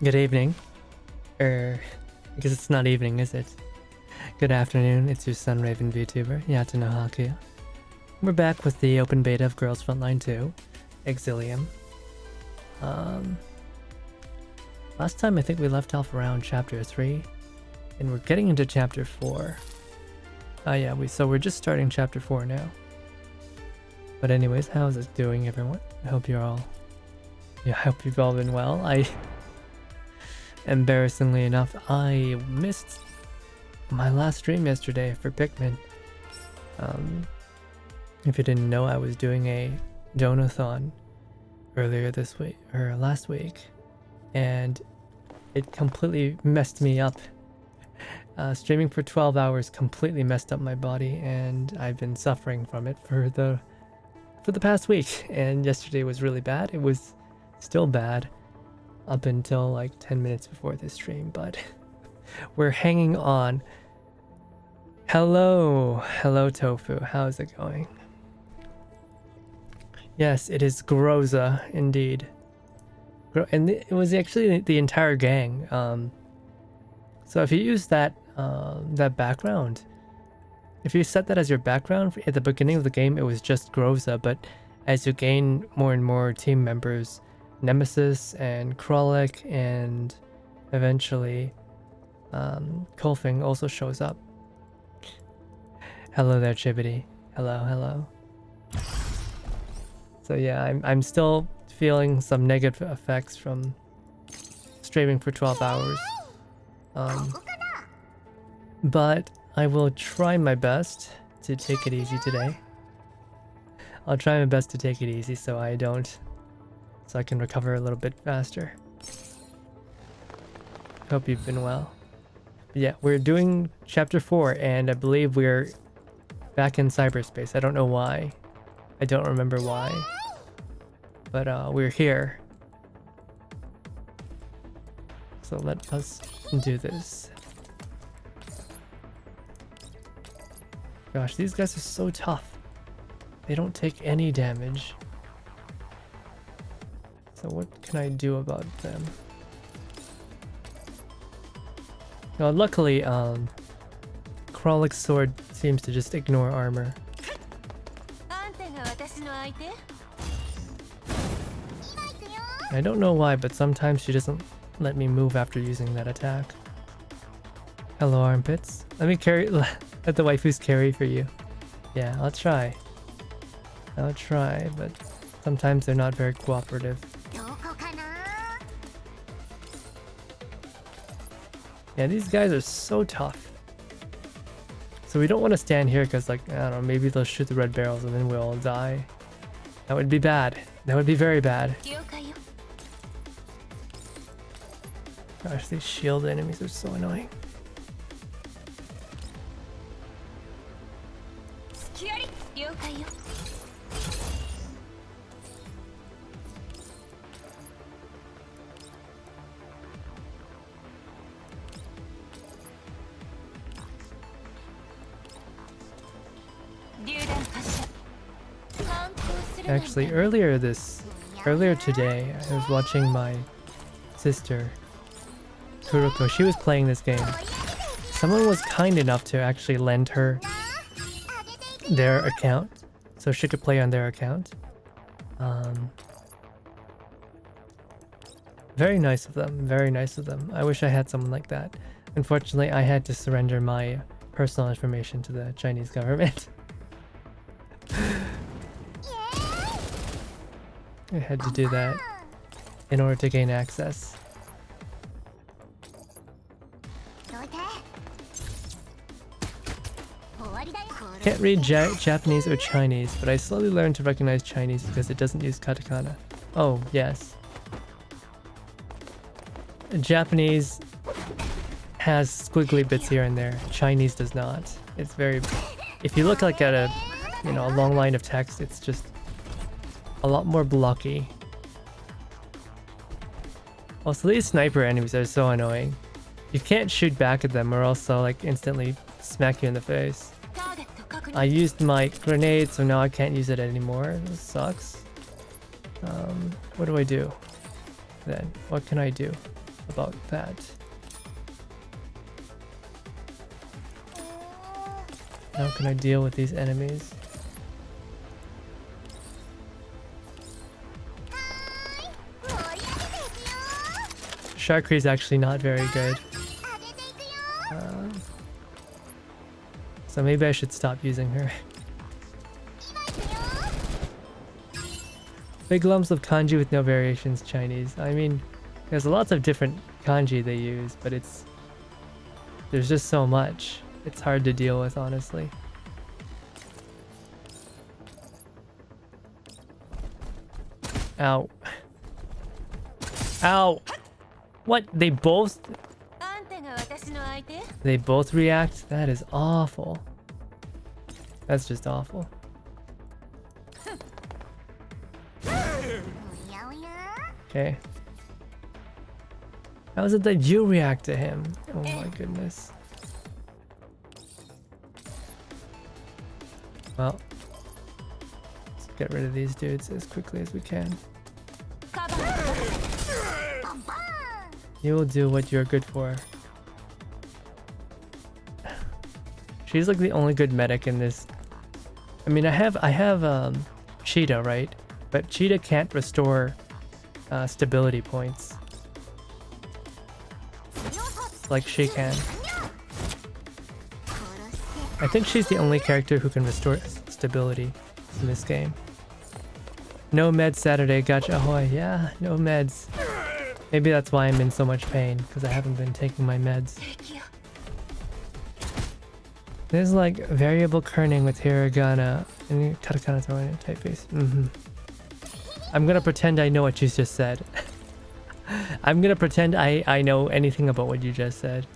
Good evening. Because it's not evening, is it? Good afternoon, it's your son Raven VTuber, Yatano Hakuya. We're back with the open beta of Girls Frontline 2, Exilium. Last time I think we left off around chapter 3, and we're getting into chapter 4. So we're just starting chapter 4 now. But anyways, how's it doing, everyone? I hope you've all been well. Embarrassingly enough, I missed my last stream yesterday for Pikmin. If you didn't know, I was doing a donathon earlier this week, or last week, and it completely messed me up. Streaming for 12 hours completely messed up my body, and I've been suffering from it for the past week, and yesterday was really bad. It was still bad up until like 10 minutes before this stream, but we're hanging on. Hello Tofu, how's it going? Yes, it is Groza indeed. And it was actually the entire gang. So if you use that background, if you set that as your background at the beginning of the game, it was just Groza, but as you gain more and more team members, Nemesis and Kralik and eventually Kolfing also shows up. Hello there, Chibity. Hello. So yeah, I'm still feeling some negative effects from streaming for 12 hours. But I will try my best to take it easy today. I'll try my best to take it easy so I can recover a little bit faster. Hope you've been well. But yeah, we're doing chapter 4, and I believe we're back in cyberspace. I don't know why. I don't remember why. But we're here. So let us do this. Gosh, these guys are so tough. They don't take any damage. So what can I do about them? Now, luckily, Kralik's sword seems to just ignore armor. I don't know why, but sometimes she doesn't let me move after using that attack. Hello, armpits. Let me let the waifus carry for you. Yeah, I'll try, but sometimes they're not very cooperative. Yeah, these guys are so tough. So we don't want to stand here because, like, I don't know, maybe they'll shoot the red barrels and then we'll all die. That would be bad. That would be very bad. Gosh, these shield enemies are so annoying. Actually, earlier today, I was watching my sister, Kuroko. She was playing this game. Someone was kind enough to actually lend her their account, so she could play on their account. Very nice of them, very nice of them. I wish I had someone like that. Unfortunately, I had to surrender my personal information to the Chinese government. I had to do that in order to gain access. Can't read Japanese or Chinese, but I slowly learned to recognize Chinese because it doesn't use katakana. Oh, yes. Japanese has squiggly bits here and there. Chinese does not. It's very... If you look like at a long line of text, it's just a lot more blocky. Also, these sniper enemies are so annoying. You can't shoot back at them or else they'll like instantly smack you in the face. I used my grenade, so now I can't use it anymore. This sucks. What do I do then? What can I do about that. How can I deal with these enemies? Sharkry is actually not very good. So maybe I should stop using her. Big lumps of kanji with no variations Chinese. I mean, there's lots of different kanji they use, but there's just so much. It's hard to deal with, honestly. Ow. Ow! What? They both react? That is awful. That's just awful. Okay. How is it that you react to him? Oh my goodness. Well, let's get rid of these dudes as quickly as we can. You will do what you're good for. She's like the only good medic in this. I mean, I have Cheetah, right? But Cheetah can't restore stability points like she can. I think she's the only character who can restore stability in this game. No meds Saturday, gotcha. Ahoy. Yeah, no meds. Maybe that's why I'm in so much pain, because I haven't been taking my meds. There's like variable kerning with hiragana and katakana throwing typeface. I'm gonna pretend I know what you just said. I'm gonna pretend I know anything about what you just said.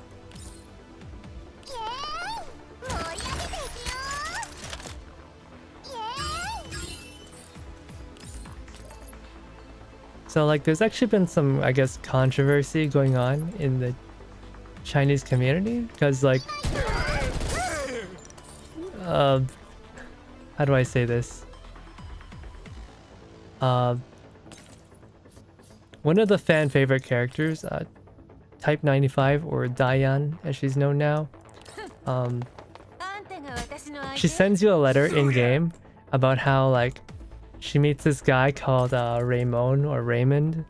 So like there's actually been some, I guess, controversy going on in the Chinese community because like how do I say this? One of the fan favorite characters, Type 95 or Diane as she's known now, she sends you a letter in game about how like she meets this guy called Raymond or Raymond,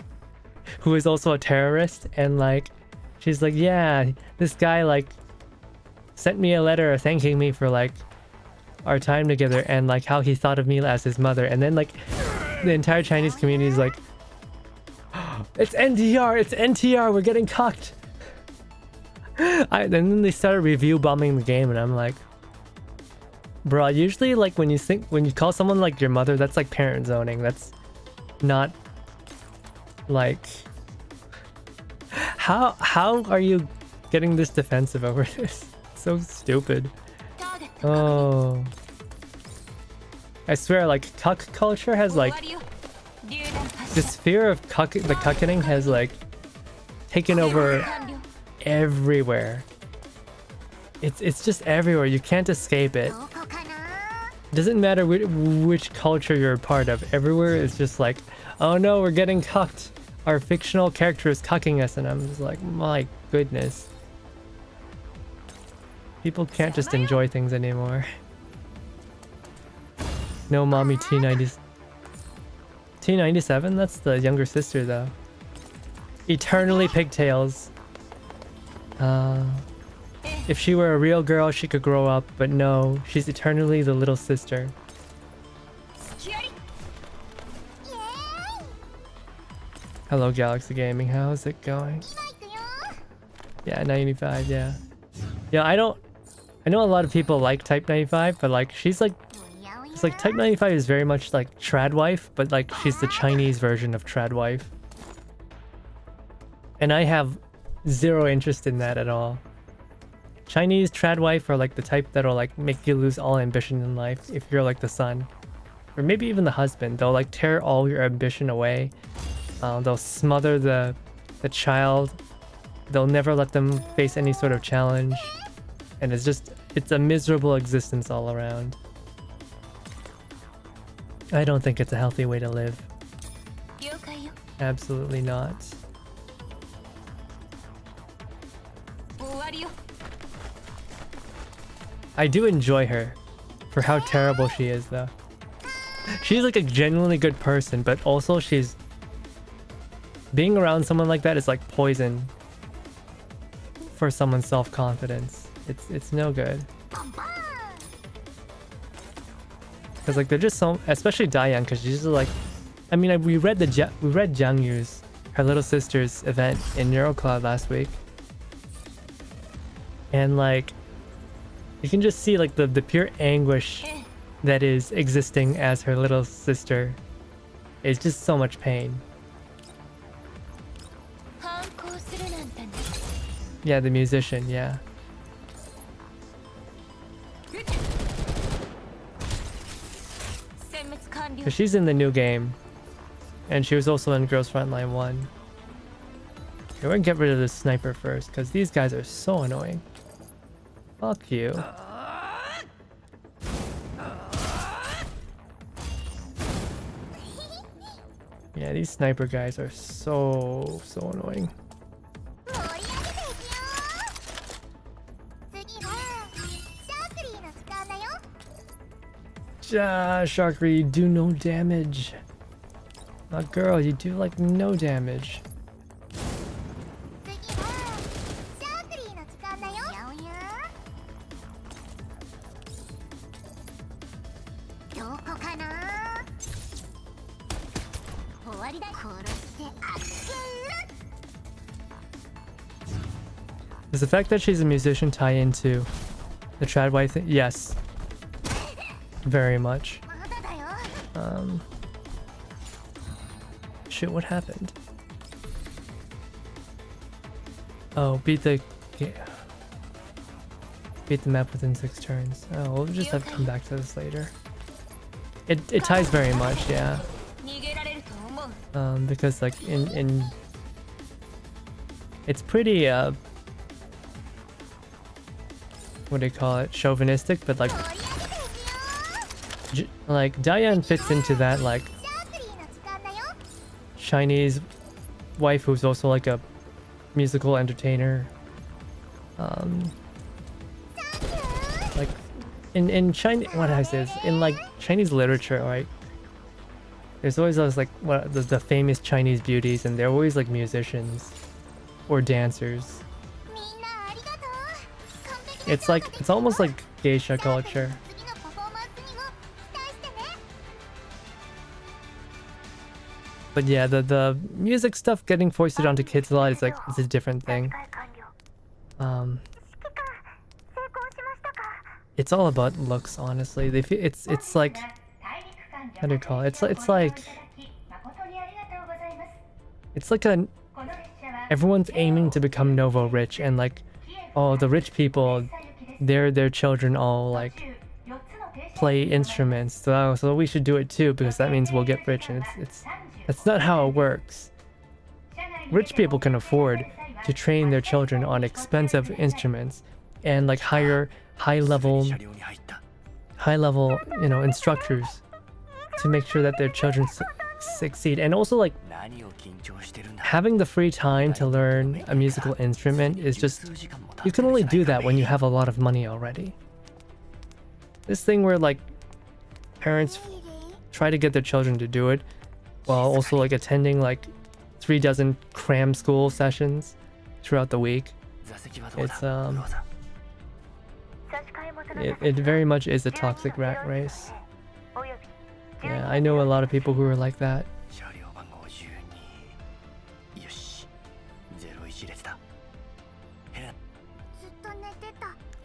who is also a terrorist, and like she's like, yeah, this guy like sent me a letter thanking me for like our time together and like how he thought of me as his mother. And then like the entire Chinese community is like, it's NTR, it's NTR, we're getting cucked. And then they started review bombing the game, and I'm like, bro, usually like when you call someone like your mother, that's like parent zoning. That's not like how are you getting this defensive over this? So stupid. Oh, I swear, like cuck culture has like this fear of the cucking has like taken over everywhere. It's just everywhere. You can't escape it. Doesn't matter which culture you're a part of. Everywhere is just like, oh no, we're getting cucked. Our fictional character is cucking us, and I'm just like, my goodness. People can't just enjoy things anymore. No mommy T90s. T97? That's the younger sister though. Eternally pigtails. If she were a real girl, she could grow up, but no, she's eternally the little sister. Hello Galaxy Gaming, how's it going? Yeah, 95, yeah. Yeah, I know a lot of people like Type 95, but like she's like, it's like Type 95 is very much like trad wife, but like she's the Chinese version of trad wife. And I have zero interest in that at all. Chinese trad wife are like the type that'll like make you lose all ambition in life if you're like the son. Or maybe even the husband. They'll like tear all your ambition away. They'll smother the child. They'll never let them face any sort of challenge. And it's a miserable existence all around. I don't think it's a healthy way to live. Absolutely not. I do enjoy her for how terrible she is, though. She's like a genuinely good person, but also she's... Being around someone like that is like poison for someone's self-confidence. It's no good. Because like they're just so... Especially Diane, because she's just like... I mean, we read Jiang Yu's, her little sister's event in NeuroCloud last week. And like... You can just see like the pure anguish that is existing as her little sister. It's just so much pain. Yeah, the musician, yeah. Cause she's in the new game. And she was also in Girls Frontline 1. Okay, we're gonna get rid of this sniper first, because these guys are so annoying. Fuck you. Yeah, these sniper guys are so annoying. Sharkery, you do no damage. Girl, you do like no damage. Does the fact that she's a musician tie into the trad wife thing? Yes. Very much. Shit, what happened? Oh, beat the map within 6 turns. Oh, we'll just have to come back to this later. It ties very much, yeah. Because like in it's pretty what do you call it? Chauvinistic, but like Diane fits into that like Chinese wife who's also like a musical entertainer. Like in China, what I say is in like Chinese literature, right? There's always those like the famous Chinese beauties, and they're always like musicians or dancers. It's like it's almost like geisha culture. But yeah, the music stuff getting foisted onto kids a lot is like it's a different thing. It's all about looks, honestly. They feel it's like, how do you call it? It's like everyone's aiming to become Novo rich, and like, oh, the rich people, their children all like play instruments, so we should do it too because that means we'll get rich, and that's not how it works. Rich people can afford to train their children on expensive instruments and like hire high level, you know, instructors to make sure that their children succeed. And also like having the free time to learn a musical instrument is just, you can only do that when you have a lot of money already. This thing where like parents try to get their children to do it while also like attending like 3 dozen cram school sessions throughout the week. It's it very much is a toxic rat race. Yeah, I know a lot of people who are like that.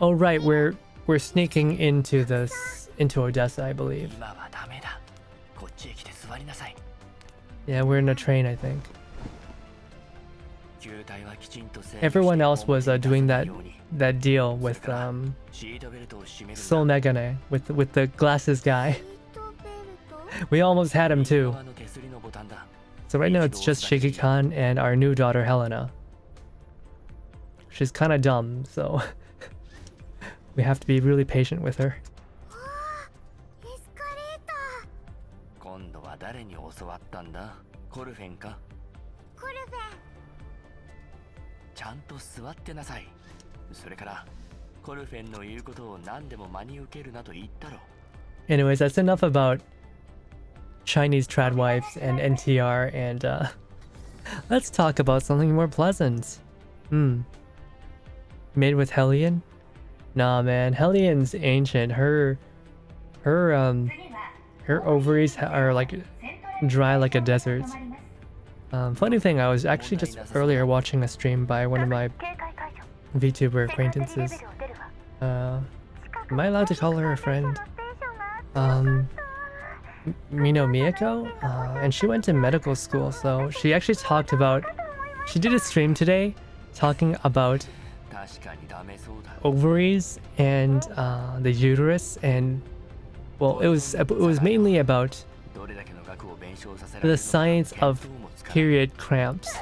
Oh right, we're sneaking into Odessa, I believe. Yeah, we're in a train, I think. Everyone else was doing that deal with Soul Megane, with the glasses guy. We almost had him too. So right now it's just Shiki-Khan and our new daughter Helena. She's kind of dumb, so we have to be really patient with her. Anyways, that's enough about Chinese trad wives and NTR, and let's talk about something more pleasant. Made with Hellion? Nah, man, Hellion's ancient. Her ovaries are like dry like a desert. Funny thing, I was actually just earlier watching a stream by one of my VTuber acquaintances. Am I allowed to call her a friend? Miyako? And she went to medical school, so she actually talked about... She did a stream today talking about ovaries and the uterus, and well, it was mainly about the science of period cramps,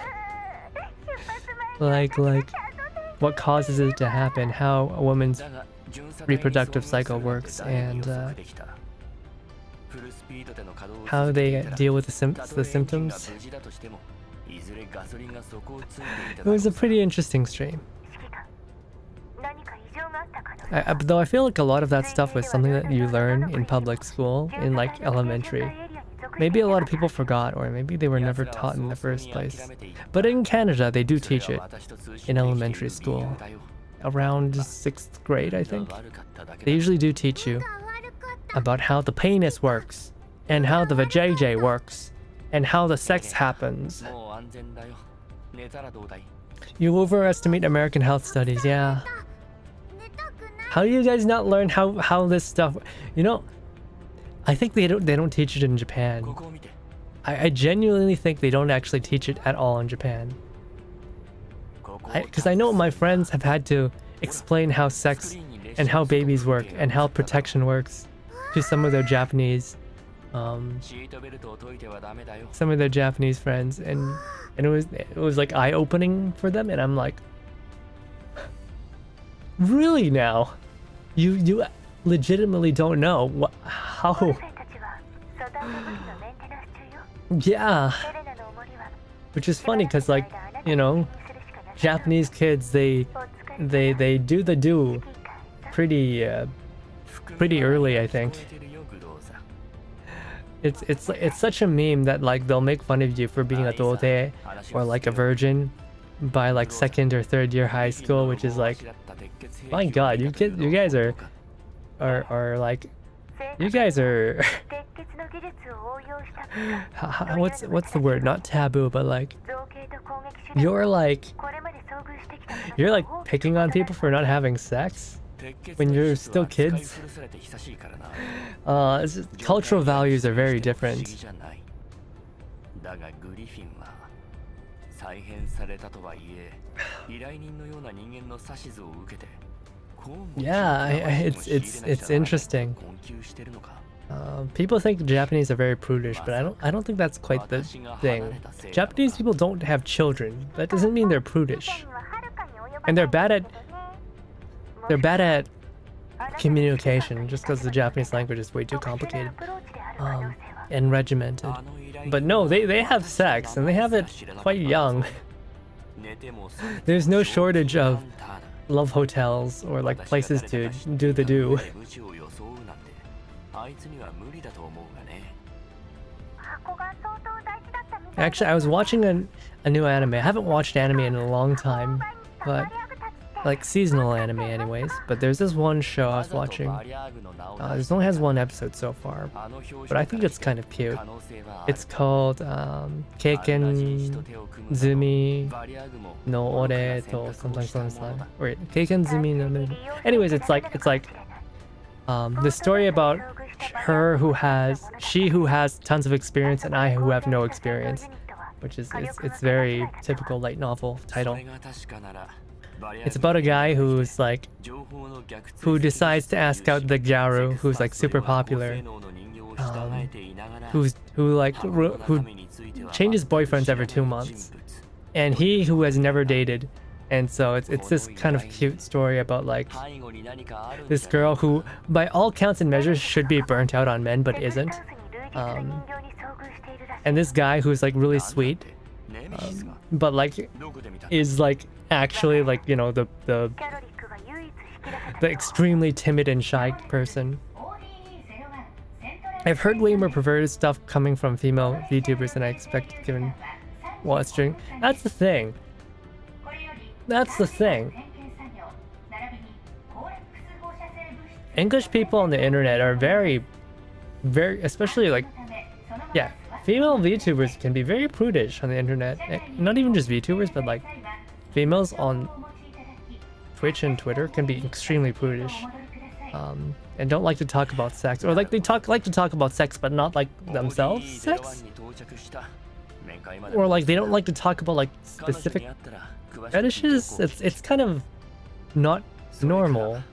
like what causes it to happen, how a woman's reproductive cycle works, and how they deal with the symptoms. It was a pretty interesting stream. Though I feel like a lot of that stuff was something that you learn in public school, in like elementary. Maybe a lot of people forgot, or maybe they were never taught in the first place. But in Canada, they do teach it in elementary school. Around 6th grade, I think. They usually do teach you about how the penis works, and how the vajayjay works, and how the sex happens. You overestimate American health studies, yeah. How do you guys not learn how this stuff... You know, I think they don't teach it in Japan. I genuinely think they don't actually teach it at all in Japan. Because I know my friends have had to explain how sex and how babies work and how protection works to some of their Japanese friends, and it was like eye-opening for them, and I'm like, really now? You legitimately don't know how? Yeah. Which is funny because, like, you know, Japanese kids, they do the do pretty early, I think. It's such a meme that like they'll make fun of you for being a dote or like a virgin by like 2nd or 3rd year high school, which is like, my god, you guys are like, you guys are what's the word, not taboo, but like you're like picking on people for not having sex when you're still kids. Cultural values are very different. Yeah, it's interesting. People think Japanese are very prudish, but I don't think that's quite the thing. Japanese people don't have children. That doesn't mean they're prudish. And they're bad at communication, just because the Japanese language is way too complicated and regimented. But no, they have sex, and they have it quite young. There's no shortage of love hotels or like places to do the do. Actually, I was watching a new anime. I haven't watched anime in a long time, but like seasonal anime anyways. But there's this one show I was watching. This only has 1 episode so far, but I think it's kind of cute. It's called Keiken Zumi no Ore to something. Wait, Keiken Zumi no. Anyways, it's like the story about she who has tons of experience and I who have no experience, which is it's very typical light novel title. It's about a guy who's like, who decides to ask out the gyaru who's like super popular, who changes boyfriends every 2 months, and he who has never dated. And so it's this kind of cute story about like this girl who by all counts and measures should be burnt out on men but isn't, and this guy who's like really sweet, but like is like actually like, you know, the the extremely timid and shy person. I've heard way more perverted stuff coming from female VTubers than I expected given watching. That's the thing. That's the thing. English people on the internet are very, especially like, yeah, female VTubers can be very prudish on the internet. Not even just VTubers, but like females on Twitch and Twitter can be extremely prudish. And don't like to talk about sex, or like they like to talk about sex, but not like themselves sex, or like they don't like to talk about like specific fetishes. It's kind of not normal.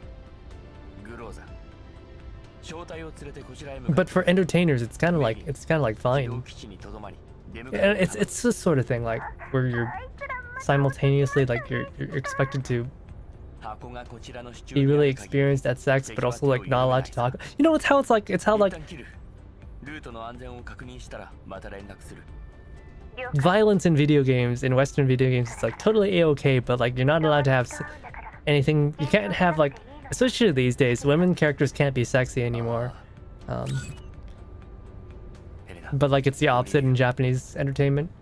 But for entertainers, it's kind of like fine. And it's this sort of thing like where you're simultaneously like you're expected to be really experienced at sex, but also like not allowed to talk. You know, it's how violence in video games, in Western video games, it's like totally a-okay, but like you're not allowed to have anything. You can't have like, especially these days, women characters can't be sexy anymore. But like it's the opposite in Japanese entertainment.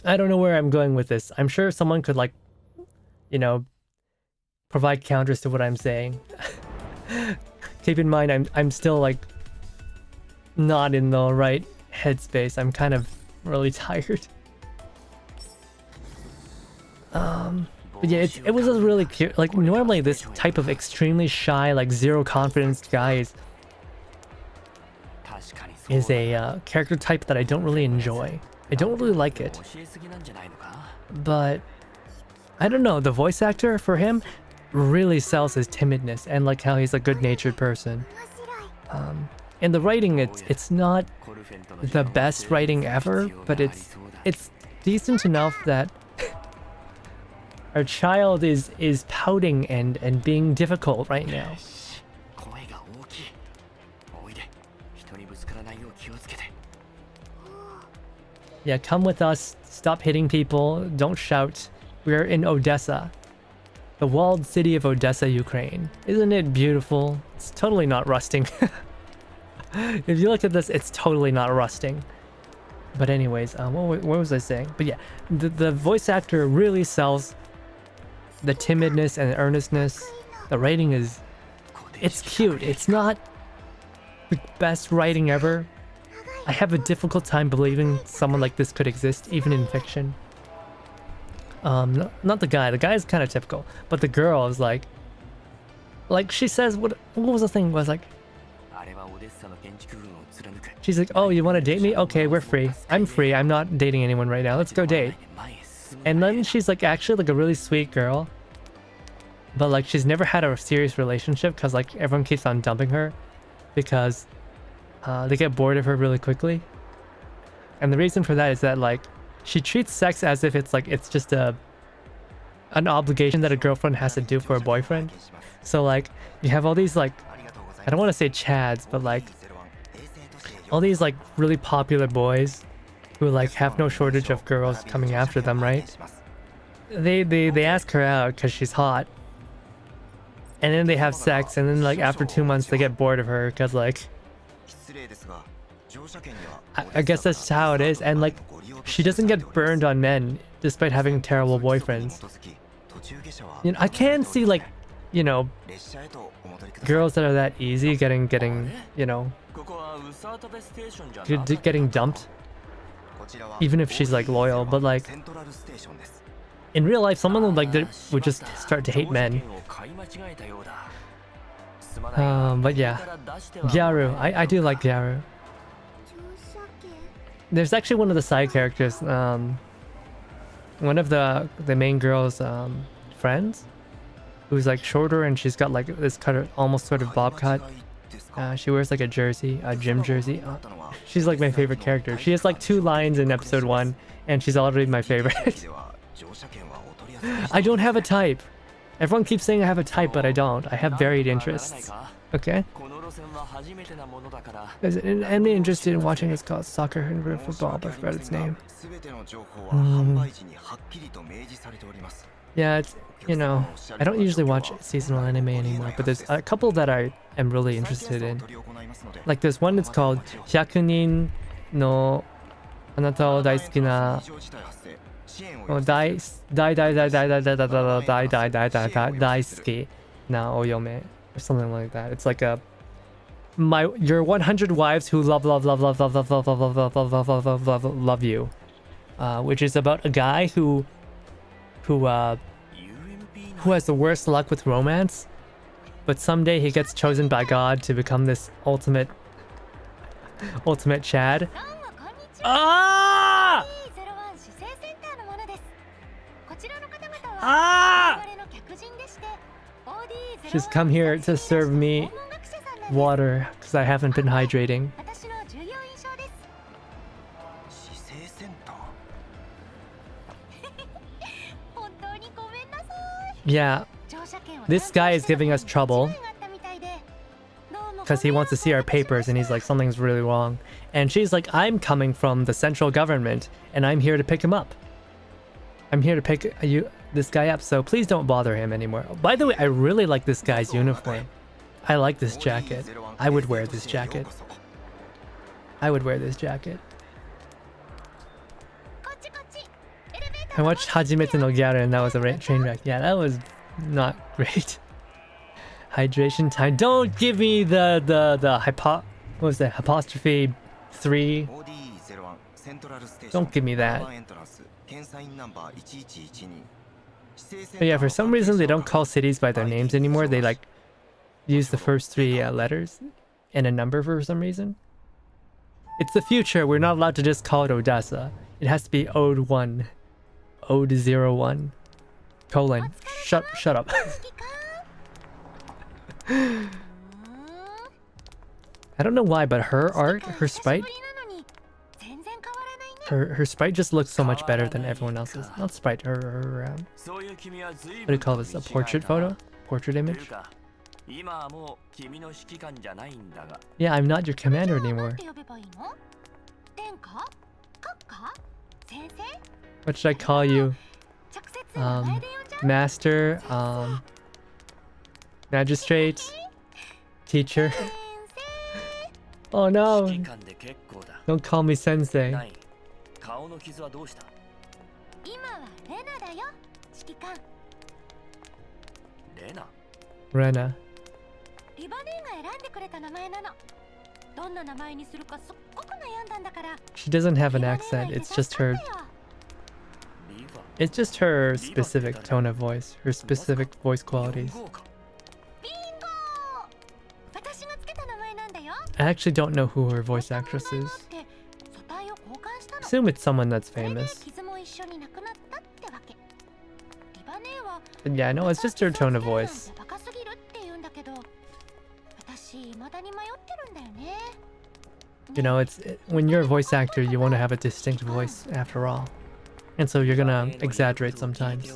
I don't know where I'm going with this. I'm sure someone could like, you know, provide counters to what I'm saying. Keep in mind, I'm still like not in the right headspace. I'm kind of really tired. But yeah, it was a really cute. Like normally, this type of extremely shy, like zero confidence guy is a character type that I don't really enjoy. I don't really like it. But I don't know. The voice actor for him really sells his timidness and like how he's a good-natured person. And the writing, it's not the best writing ever, but it's decent enough that our child is pouting and being difficult right now. Yeah, come with us. Stop hitting people. Don't shout. We're in Odessa. The walled city of Odessa, Ukraine. Isn't it beautiful? It's totally not rusting. If you look at this, it's totally not rusting. But anyways, what was I saying? But yeah, the voice actor really sells the timidness and the earnestness. The writing it's cute. It's not the best writing ever. I have a difficult time believing someone like this could exist, even in fiction. Not the guy. The guy is kind of typical, but the girl is like she says, what was the thing? Was like, she's like, oh, you want to date me? Okay, we're free. I'm free. I'm not dating anyone right now. Let's go date. And then she's like actually like a really sweet girl, but like she's never had a serious relationship because like everyone keeps on dumping her because they get bored of her really quickly. And the reason for that is that like she treats sex as if it's just an obligation that a girlfriend has to do for a boyfriend. So like you have all these like, I don't want to say chads, but like all these like really popular boys who like have no shortage of girls coming after them, right? They ask her out because she's hot, and then they have sex, and then like after 2 months they get bored of her because like I guess that's how it is. And like she doesn't get burned on men despite having terrible boyfriends. You know, I can see like, you know, girls that are that easy getting you know, getting dumped even if she's like loyal, but like in real life someone would just start to hate men. But yeah, Gyaru, I do like Gyaru. There's actually one of the side characters, one of the main girl's friends, who's like shorter, and she's got like this kind of almost sort of bob cut. She wears like a jersey, a gym jersey. She's like my favorite character. She has like 2 lines in episode 1, and she's already my favorite. I don't have a type. Everyone keeps saying I have a type, but I don't. I have varied interests. Okay? There's an anime interested in watching. It's called Soccer and Football, but I forgot its name. Yeah, you know, I don't usually watch seasonal anime anymore, but there's a couple that I am really interested in. Like there's one that's called 100人のあなたを大好きな大好きなお嫁 or something like that. It's like a your 100 wives who love you, which is about a guy who has the worst luck with romance, but someday he gets chosen by God to become this ultimate Chad. Ah! Ah! Just come here to serve me water because I haven't been hydrating. Yeah, this guy is giving us trouble because he wants to see our papers and he's like, something's really wrong. And she's like, I'm coming from the central government and I'm here to pick him up. I'm here to pick this guy up, so please don't bother him anymore. By the way, I really like this guy's uniform. I like this jacket. I would wear this jacket. I would wear this jacket. I watched Hajimete no Gyara and that was a train wreck. Yeah, that was not great. Hydration time. Don't give me the what was that? Apostrophe 3. Don't give me that. But yeah, for some reason they don't call cities by their names anymore. They like use the first 3 letters and a number for some reason. It's the future. We're not allowed to just call it Odessa. It has to be Ode 1. Ode 01. Colon. Shut up. I don't know why, but her art, her sprite, her sprite just looks so much better than everyone else's. Not sprite, her what do you call this? A portrait photo? Portrait image? Yeah, I'm not your commander anymore. What should I call you? Master, magistrate, teacher. Oh no! Don't call me sensei. Rena. She doesn't have an accent, it's just her specific tone of voice, her specific voice qualities. I actually don't know who her voice actress is. Assume it's someone that's famous. But yeah, no, it's just her tone of voice. You know, when you're a voice actor, you want to have a distinct voice after all. And so you're gonna exaggerate sometimes.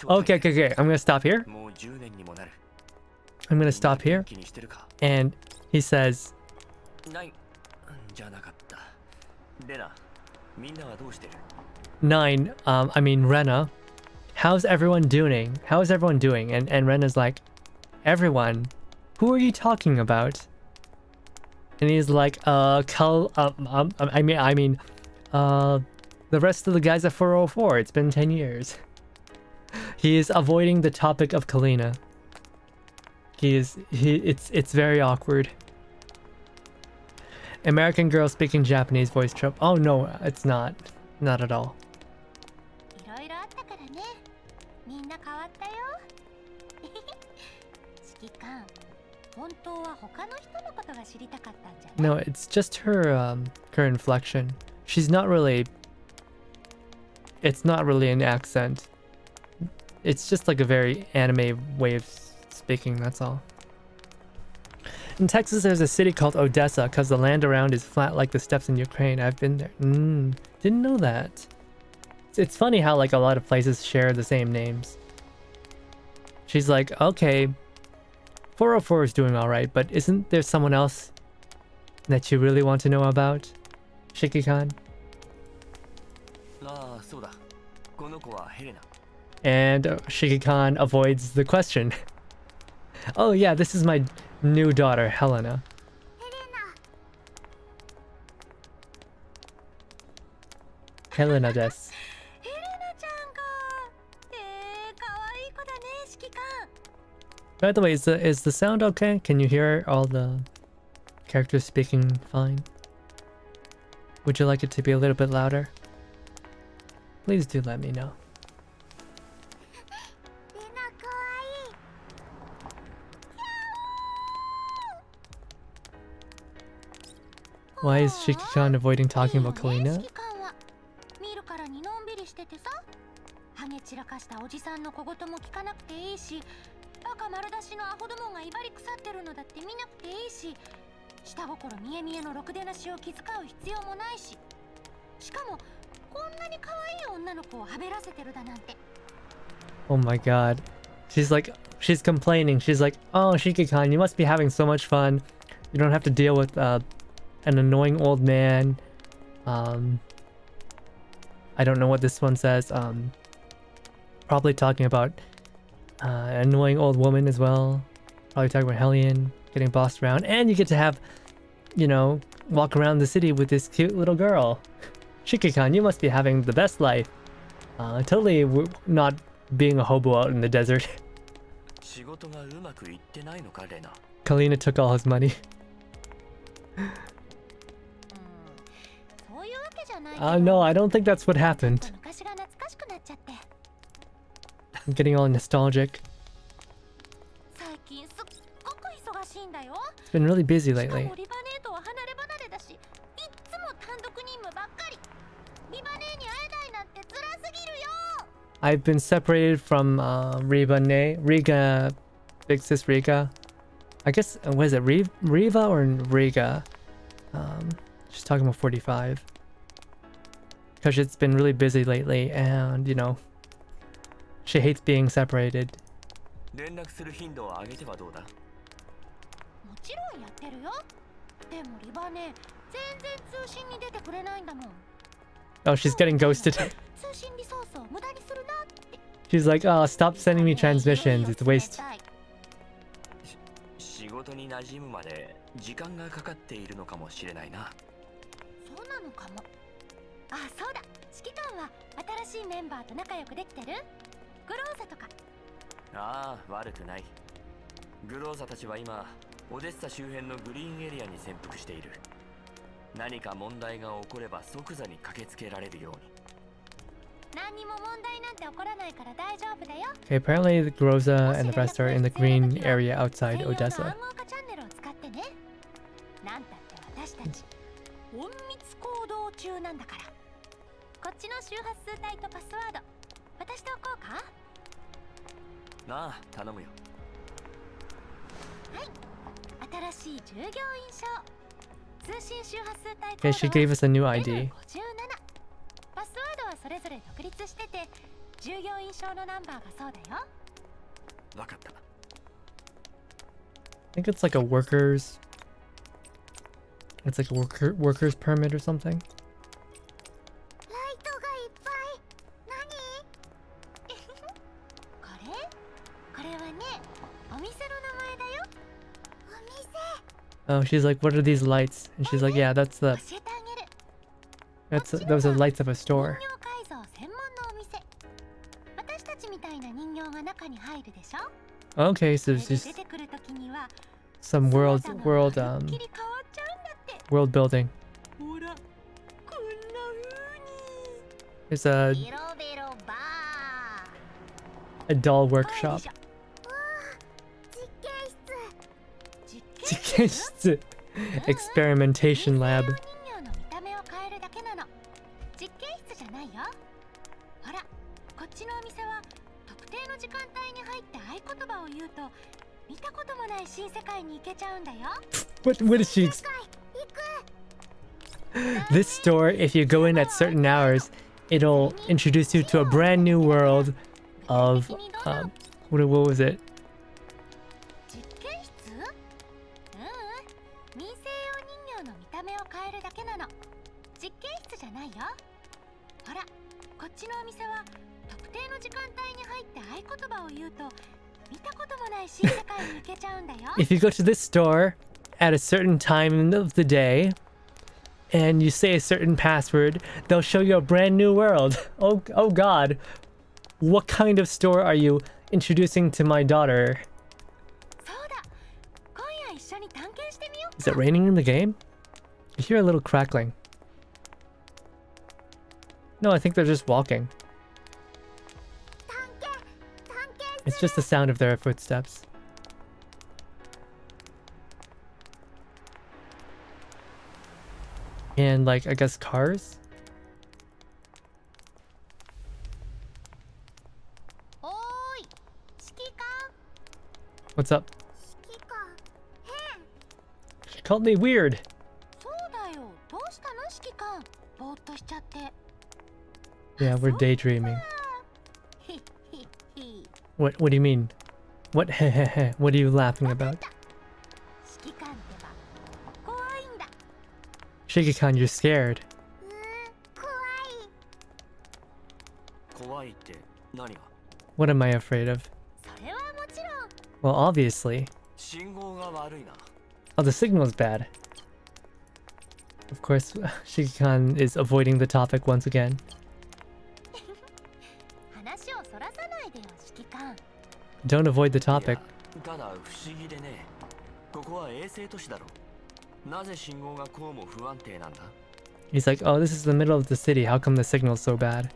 Okay. I'm gonna stop here. I'm gonna stop here. And he says, 9, I mean Rena, how's everyone doing? And Rena's like, everyone? Who are you talking about? And he's like, the rest of the guys at 404. It's been 10 years. He is avoiding the topic of Kalina. It's very awkward. American girl speaking Japanese voice trope. Oh no, it's not. Not at all. No, it's just her inflection. She's not really... It's not really an accent. It's just like a very anime way of speaking, that's all. In Texas, there's a city called Odessa because the land around is flat like the steppes in Ukraine. I've been there. Didn't know that. It's funny how like a lot of places share the same names. She's like, okay, 404 is doing alright, but isn't there someone else that you really want to know about? Shiki-kan? And Shiki-kan avoids the question. Oh yeah, this is my new daughter, Helena. Helena des. By the way, is the sound okay? Can you hear all the characters speaking fine? Would you like it to be a little bit louder? Please do let me know. Why is Shiki-kan avoiding talking about Kalina? Oh my god. She's complaining. She's like, oh, Shiki-kan, you must be having so much fun. You don't have to deal with an annoying old man. I don't know what this one says. Probably talking about an annoying old woman as well. Probably talking about Hellion getting bossed around. And you get to have, you know, walk around the city with this cute little girl. Shiki-kan, you must be having the best life. Totally not being a hobo out in the desert. Kalina took all his money. No, I don't think that's what happened. I'm getting all nostalgic. It's been really busy lately. I've been separated from Riga, Big Sis Riga. I guess, what is it, Riva or Riga? She's talking about 45. Because it's been really busy lately and, you know, she hates being separated. Oh, she's getting ghosted. She's like, oh, stop sending me transmissions, it's a waste. Okay, apparently the Groza and the rest are in the green area outside Odessa. Okay, she gave us a new ID. I think it's like a worker's... It's like a worker's permit or something. Oh, she's like, what are these lights? And she's like, yeah, those are the lights of a store. Okay, so there's just some world building. There's a doll workshop. Experimentation lab. What is she? This store, if you go in at certain hours, it'll introduce you to a brand new world of what was it? If you go to this store at a certain time of the day and you say a certain password, they'll show you a brand new world. Oh god. What kind of store are you introducing to my daughter? Is it raining in the game? I hear a little crackling. No, I think they're just walking. It's just the sound of their footsteps. And like, I guess cars? What's up? She called me weird. Yeah, we're daydreaming. What do you mean? What what are you laughing about? Shiki-kan, you're scared. What am I afraid of? Well, obviously. Oh, the signal's bad. Of course, Shiki-kan is avoiding the topic once again. Don't avoid the topic. He's like, oh, this is the middle of the city. How come the signal's so bad?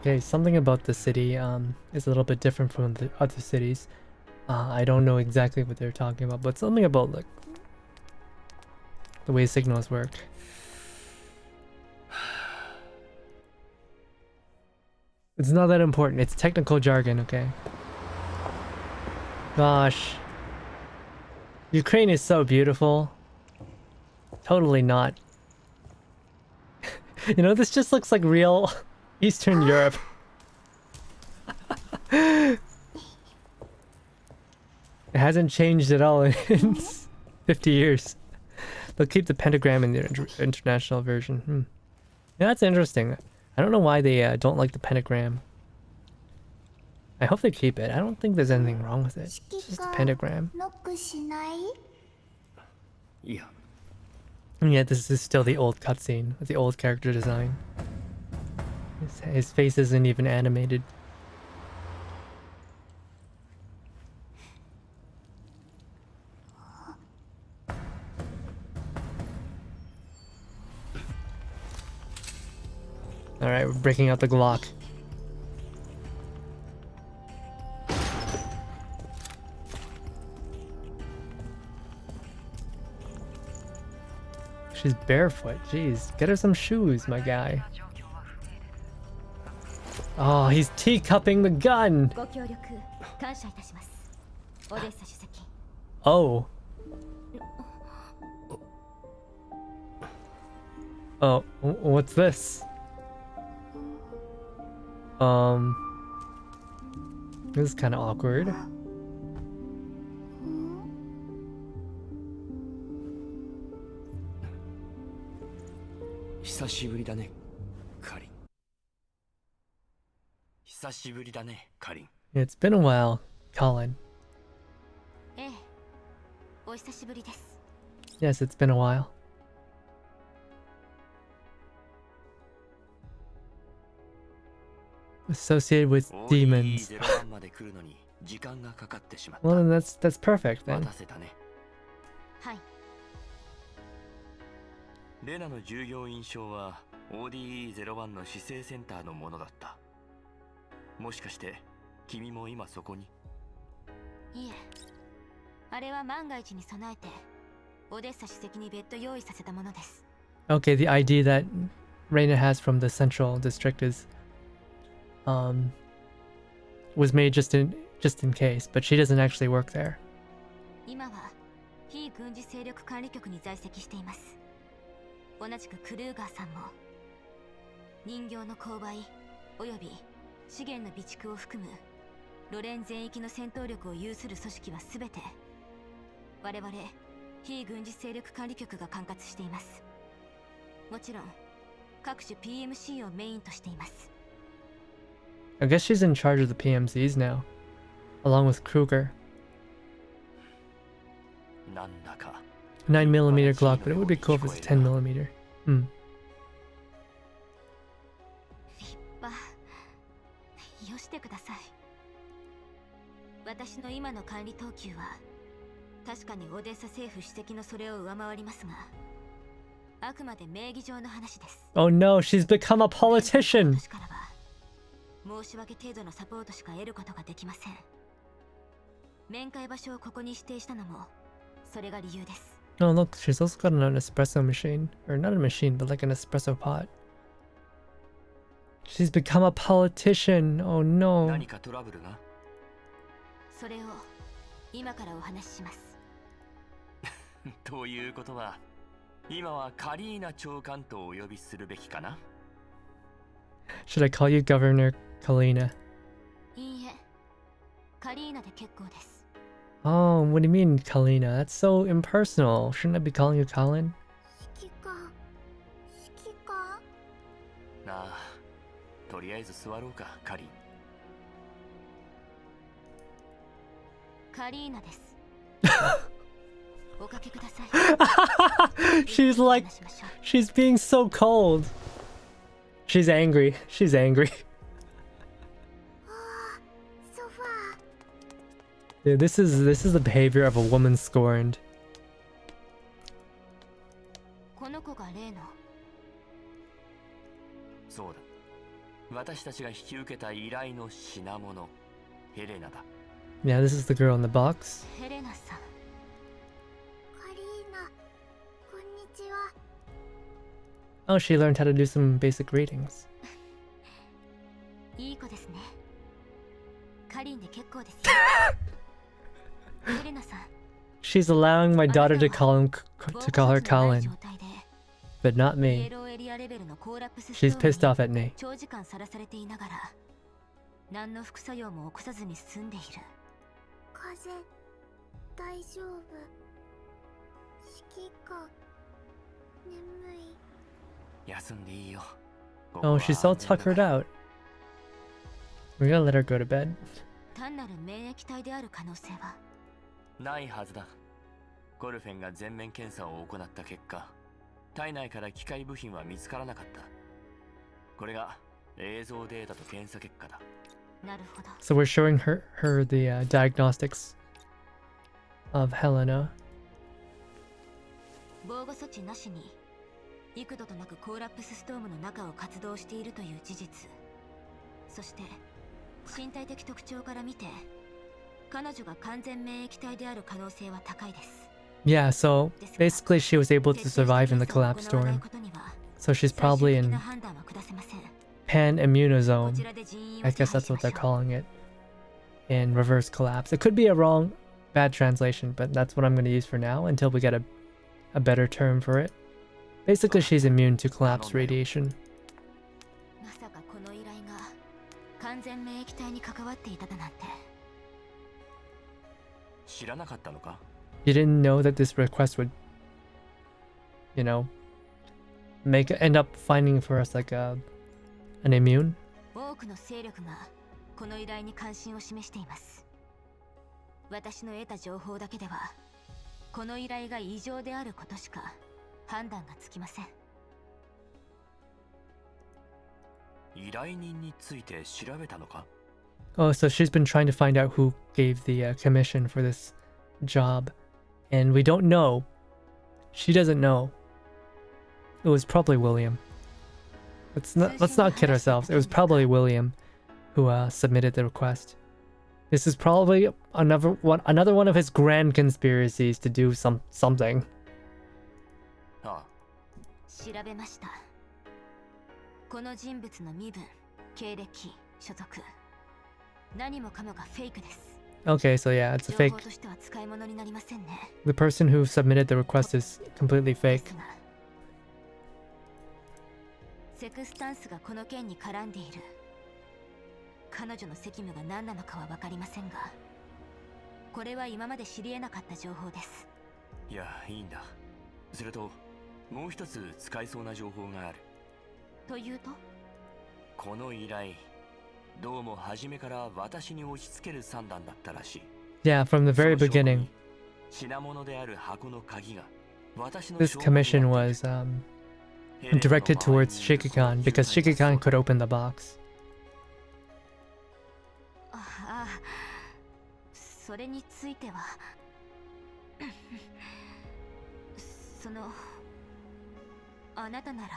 Okay, something about the city is a little bit different from the other cities. I don't know exactly what they're talking about, but something about like the way signals work. It's not that important. It's technical jargon, okay? Gosh. Ukraine is so beautiful. Totally not. You know, this just looks like real Eastern Europe. It hasn't changed at all in 50 years. They'll keep the pentagram in the international version. Yeah, that's interesting. I don't know why they don't like the pentagram. I hope they keep it. I don't think there's anything wrong with it. It's just a pentagram. And yet this is still the old cutscene with the old character design. His face isn't even animated. Alright, we're breaking out the Glock. She's barefoot. Jeez, get her some shoes, my guy. Oh, he's teacupping the gun. Oh. Oh, what's this? This is kind of awkward. 久しぶりだね、カリン。久しぶりだね、カリン。 It's been a while, Colin. ええ、お久しぶりです。 Yes, it's been a while. Associated with demons. Well, then that's perfect then. はい。レナの従業員証は ODE01 の市政センターのものだった。もしかして君も今そこに？いえ、あれは万が一に備えてオデッサ主席に別途用意させたものです。 Okay, the ID that Reina has from the central district is was made just in case, but she doesn't actually work there. 今は非軍事勢力管理局に在籍しています。同じくクルーガーさんも人形の購買および資源の備蓄を含むロレン全域の戦闘力を有する組織はすべて我々非軍事勢力管理局が管轄しています。もちろん各種 PMC をメインとしています。 I guess she's in charge of the PMCs now, along with Kruger. 9mm Glock, but it would be cool if it's 10mm. 立派。よしてください。私の今の管理等級は確かにオデッサ政府主席のそれを上回りますが、あくまで名義上の話です。 Oh no, she's become a politician! 私からは申し訳程度のサポートしか得ることができません。面会場所をここに指定したのもそれが理由です。 Oh look, she's also got an espresso machine. Or not a machine, but like an espresso pot. She's become a politician. Oh no. 何かトラブルが？それを今からお話しします。ということは、今はカリーナ長官とお呼びするべきかな？ Should I call you Governor Kalina? いいえ、カリーナで結構です。 Oh, what do you mean, Kalina? That's so impersonal. Shouldn't I be calling you Colin? 指揮官。なあ、とりあえず座ろうか、カリン。カリーナです。おかけください。She's like, she's being so cold. She's angry. She's angry. Dude, this is the behavior of a woman scorned. この子が例の。そうだ。私たちが引き受けた依頼の品物、ヘレナだ。Yeah, this is the girl in the box. ヘレナさん。カリーナ、こんにちは。Oh, she learned how to do some basic readings. いい子ですね。カリンで結構ですよ。ヘレナさん。 She's allowing my daughter to call her Colin, but not me. She's pissed off at me. 長時間さらされていながら何の副作用も起こさずに済んでいる。風邪大丈夫？指揮官眠い。休んでいいよ。 Oh, she's all tuckered out. We gotta let her go to bed. 単なる免疫体である可能性はないはずだ。ゴルフェンが全面検査を行った結果、体内から機械部品は見つからなかった。これが映像データと検査結果だ。なるほど。 So we're showing her the diagnostics of Helena. 防護措置なしに幾度となくコーラップスストームの中を活動しているという事実、そして身体的特徴から見て彼女が完全免疫体である可能性は高いです。 Yeah, so basically she was able to survive in the collapse storm. So she's probably in pan-immunozone. I guess that's what they're calling it. In reverse collapse. It could be a wrong, bad translation, but that's what I'm going to use for now until we get a better term for it. Basically, she's immune to collapse radiation. まさかこの依頼が完全免疫体に関わっていただなんて。知らなかったのか？ You didn't know that this request would, you know, end up finding for us like an immune. 多くの勢力がこの依頼に関心を示しています。私の得た情報だけではこの依頼が異常であることしか判断がつきません。依頼人について調べたのか？ Oh, so she's been trying to find out who gave the commission for this job, and we don't know. She doesn't know. It was probably William. Let's not kid ourselves. It was probably William who submitted the request. This is probably another one of his grand conspiracies to do something. ああ、調べました。この人物の身分、経歴、所属、何もかもがフェイクです。Okay, so yeah, it's a 情 fake. 報としては使い物になりませんね。 The person who submitted the request is completely で fake. すがセクスタンスがこの件に絡んでいる。彼女の責務が何なのかは分かりませんが、これは今まで知り得なかった情報です。いや、いいんだ。それともう一つ使えそうな情報がある。というと、この依頼、どうも初めから私に押し付ける算段だったらしい。 Yeah, from the very その証拠 beginning, に品物である箱の鍵が私の this 証拠になってい commission る。 was ヘレナの directed 周り towards に Shikikan because その Shikikan could open the box. ああ、それについてはそのあなたなら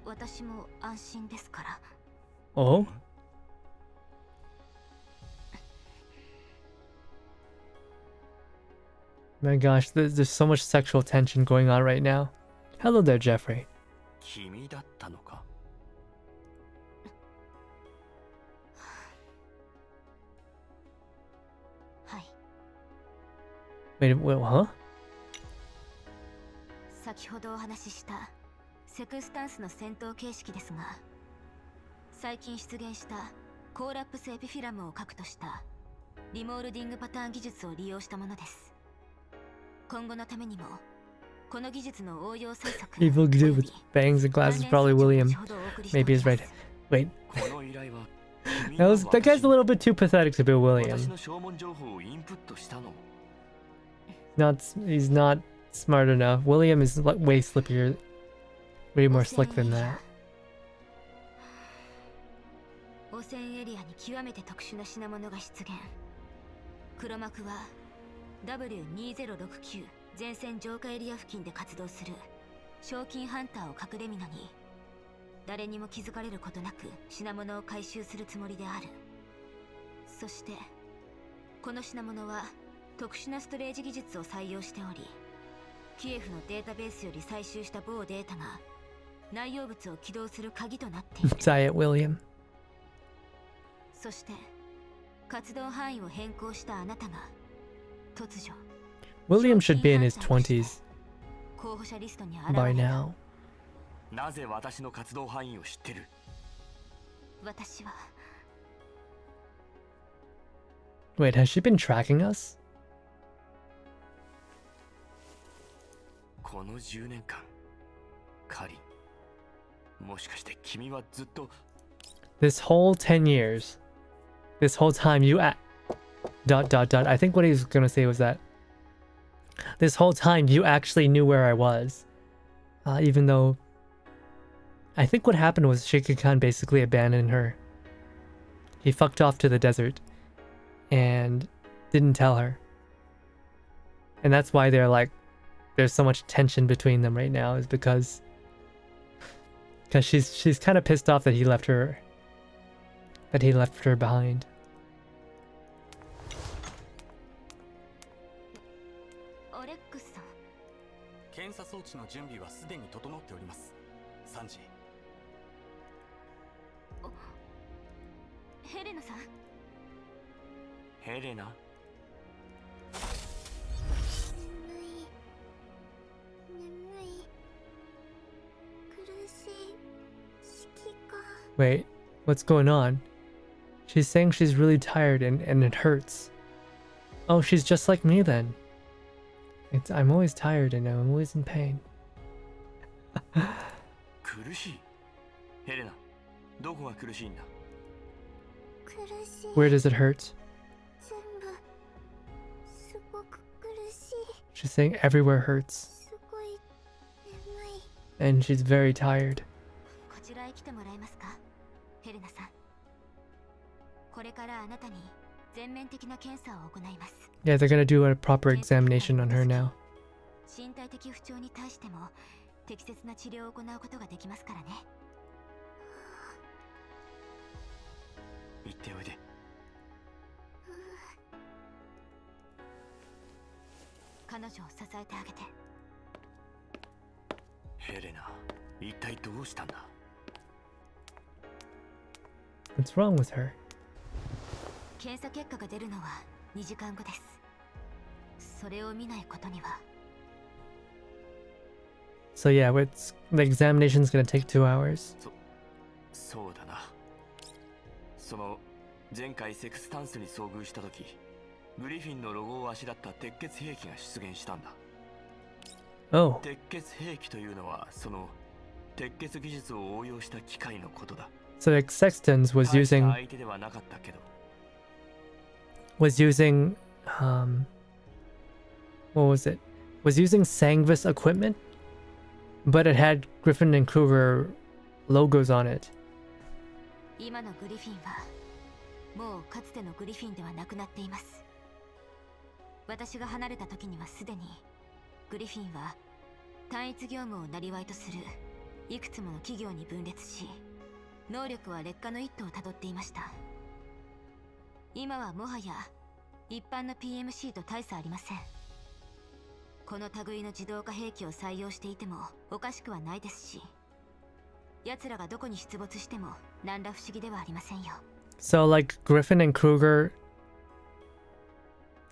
私も安心ですから。 Oh? My gosh, there's so much sexual tension going on right now. Hello there, Jeffrey. 君だったのか。はい。 Wait, huh? 先ほどお話ししたセクスタンスの戦闘形式ですが、最近出現したコーラップスエピフィラムを核としたリモールディングパターン技術を利用したものです。今後のためにもこの技術の応用推測 Evil dude with bangs and glasses, probably William. Maybe he's right. Wait, この依頼は君 that が guy's a little bit too pathetic to be 私 William. の証文情報をインプットしたの。 He's not smart enough. William is way slippier, way more slick than that. 汚染エリアに極めて特殊な品物が出現。黒幕は W2069 前線浄化エリア付近で活動する賞金ハンターを隠れ蓑に、誰にも気づかれることなく品物を回収するつもりである。そしてこの品物は特殊なストレージ技術を採用しており、キエフのデータベースより採集した某データが内容物を起動する鍵となっている。 Diet William. そして活動範囲を変更したあなたが突如 William should be in his 20s 候補者リストに現れ by た。 now. なぜ私の活動範囲を知ってる？私は Wait, has she been tracking us? この10年間、カリン、もしかして君はずっと This whole 10 years. This whole time you I think what he was gonna say was that this whole time you actually knew where I was. Even though I think what happened was Shikikan basically abandoned her. He fucked off to the desert and didn't tell her. And that's why they're like there's so much tension between them right now, is because she's kind of pissed off that he left her behind. オレックスさん、検査装置の準備はすでに整っております。サンジ。ヘレナさん。ヘレナ？Wait, what's going on? She's saying she's really tired and it hurts. Oh, she's just like me then. I'm always tired and I'm always in pain. 苦しい。ヘレナ、どこが苦しいんだ？苦しい。 Where does it hurt? 全部すごく苦しい。 She's saying everywhere hurts. すごい眠い。 And she's very tired. こちらへ来てもらえますか、ヘレナさん。これからあなたに全面的な検査を行います。 Yeah, they're gonna do a proper examination on her now. 身体的不調に対しても適切な治療を行うことができますからね。行っておいで。彼女を支えてあげて。ヘレナ、一体どうしたんだ？ What's wrong with her? 検査結果が出るのは2時間後です。それを見ないことには。 So yeah, the examination's gonna take 2 hours. そうだな。その前回セクスタンスに遭遇した時、グリフィンのロゴをあしらった鉄血兵器が出現したんだ。 Oh, 鉄血兵器というのはその鉄血技術を応用した機械のことだ。 so the Sextons was 大した using 相手ではなかったけど、 what was it? Was using Sangvis equipment, but it had Griffin and Kruger logos on it. 今のグリフィンはもうかつてのグリフィンではなくなっています。私が離れた時にはすでにグリフィンは単一業務を生業とするいくつもの企業に分裂し、能力は劣化の一途をたどっていました。今はもはや一般の PMC と大差ありません。この類の自動化兵器を採用していてもおかしくはないですし、奴らがどこに出没しても何ら不思議ではありませんよ。 So like Griffin and Kruger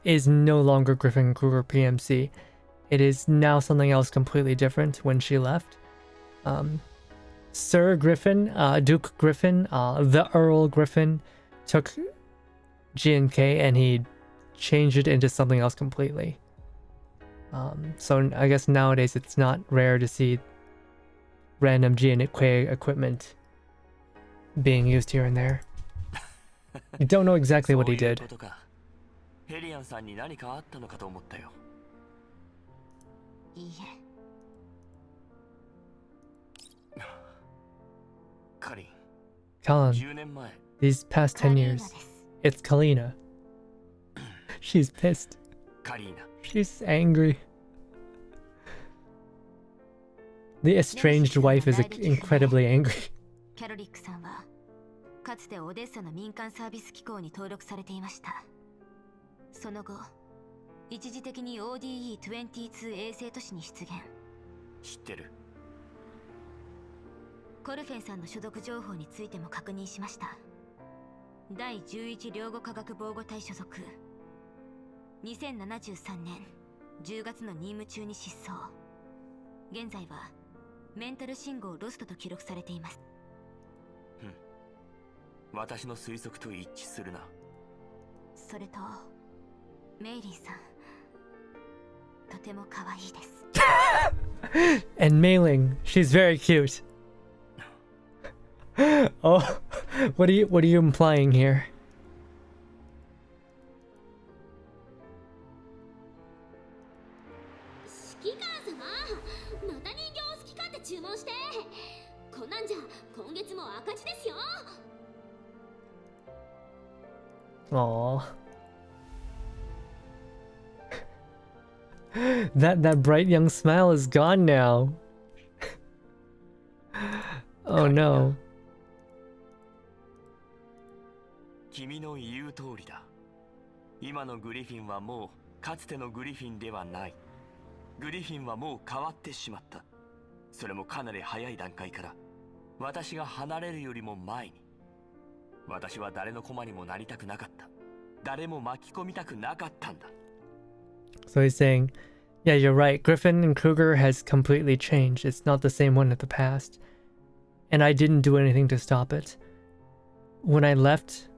is no longer Griffin and Kruger PMC. It is now something else completely different when she left. Sir Griffin, Duke Griffin, the Earl Griffin took G&K and he changed it into something else completely. So I guess nowadays it's not rare to see random G&K equipment being used here and there. You don't know exactly what he そういう did. ことか。ヘリアンさんに何かあったのかと思ったよ。いいえ。カリン、 Colin, 10年前、 these past 10カリーナ years, です。 it's Kalina. She's pissed. カリーナ、 She's angry. The estranged wife is incredibly angry. キャロリックさんはかつてオデッサの民間サービス機構に登録されていました。その後、一時的に ODE-22 衛星都市に出現。知ってる。コルフェンさんの所属情報についても確認しました。第11領後科学防護隊所属。2073年10月の任務中に失踪。現在はメンタル信号ロストと記録されています。私の推測と一致するな。それとメイリーさん、とても可愛いです。 And Mei-Ling, she's very cute. Oh, what are you implying here? 指揮官様、また人形を好き勝手注文して。こんなんじゃ今月も赤字ですよ。 Aww. That bright young smile is gone now. Oh no. 君の言う通りだ。今のグリフィンはもうかつてのグリフィンではない。グリフィンはもう変わってしまった。それもかなり早い段階から。私が離れるよりも前に。私は誰の駒にもなりたくなかった。誰も巻き込みたくなかったんだ。 So he's saying, yeah, you're right. Griffin and Kruger has completely changed. It's not the same one at the past. And I didn't do anything to stop it. When I left,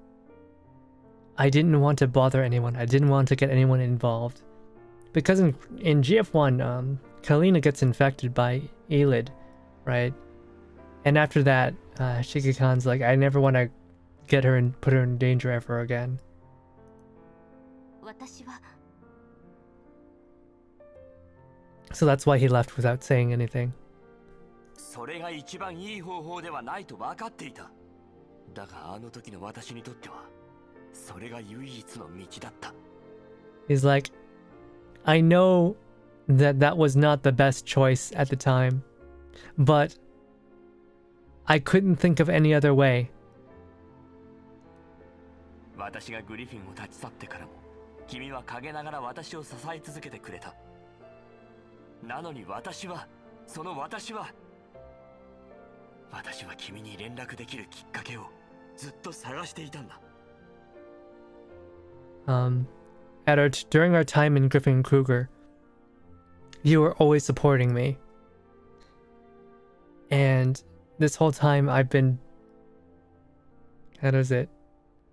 I didn't want to bother anyone. I didn't want to get anyone involved. Because in GF1, Kalina gets infected by Elid right? And after that, Shigekan's like, I never want to get her and put her in danger ever again. 私は So that's why he left without saying anything. それが一番いい方法ではないと分かっていた。だがあの時の私にとってはそれが唯一の道だった。 He's like, I know that that was not the best choice at the time, but I couldn't think of any other way. 私がグリフィンを立ち去ってからも君は陰ながら私を支え続けてくれた。なのに私は君に連絡できるきっかけをずっと探していたんだ。During our time in Griffin Kruger, you were always supporting me. And this whole time I've been,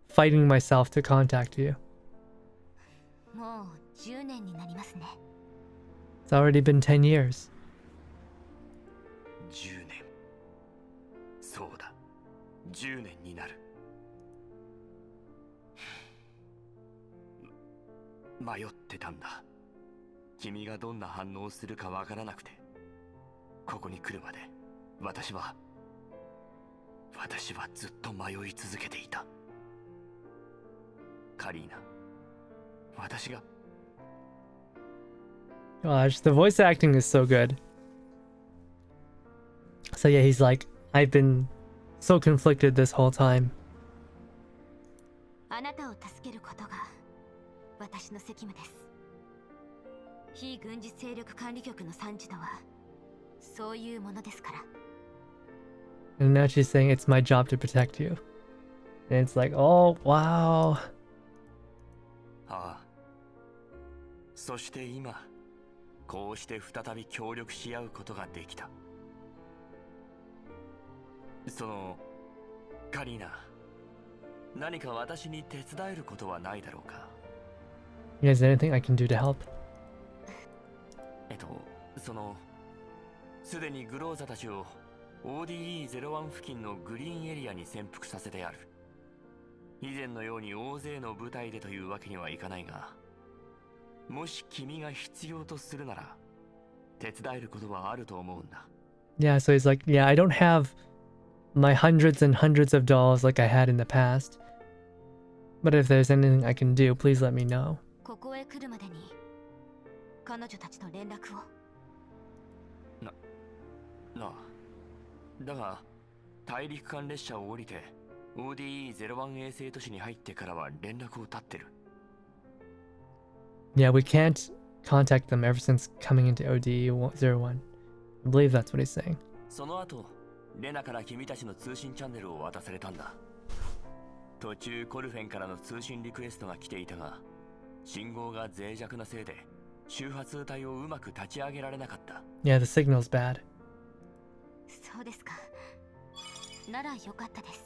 fighting myself to contact you. もう10年になりますね。 It's already been 10 years. 10年。そうだ。10年になる。迷ってたんだ。君がどんな反応をするかわからなくて。ここに来るまで私はずっと迷い続けていた。カリーナ、私が Gosh, the voice acting is so good. So yeah, he's like, I've been so conflicted this whole time. あなたを助けることが私の責務です。非軍事勢力管理局の参事とはそういうものですから。 And now she's saying it's my job to protect you. And it's like, oh, wow. ああ。そして今、こうして再び協力し合うことができた。カリーナ、何か私に手伝えることはないだろうか。 You guys, anything I can do to help? すでにグローザたちを ODE01 付近のグリーンエリアに潜伏させてある。以前のように大勢の部隊でというわけにはいかないが、もし君が必要とするなら手伝えることはあると思うんだ。 Yeah, so he's like, yeah, I don't have my hundreds and hundreds of dolls like I had in the past. But if there's anything I can do, please let me know. ここへ来るまでに彼女たちと連絡を。なあ。だが、大陸間列車を降りて ODE01 衛星都市に入ってからは連絡を絶ってる。Yeah, we can't contact them ever since coming into ODE01. I believe that's what he's saying. その後、レナから君たちの通信チャンネルを渡されたんだ。途中コルフェンからの通信リクエストが来ていたが、信号が脆弱なせいで周波数帯をうまく立ち上げられなかった。 Yeah, the signal's bad. そうですか。ならよかったです。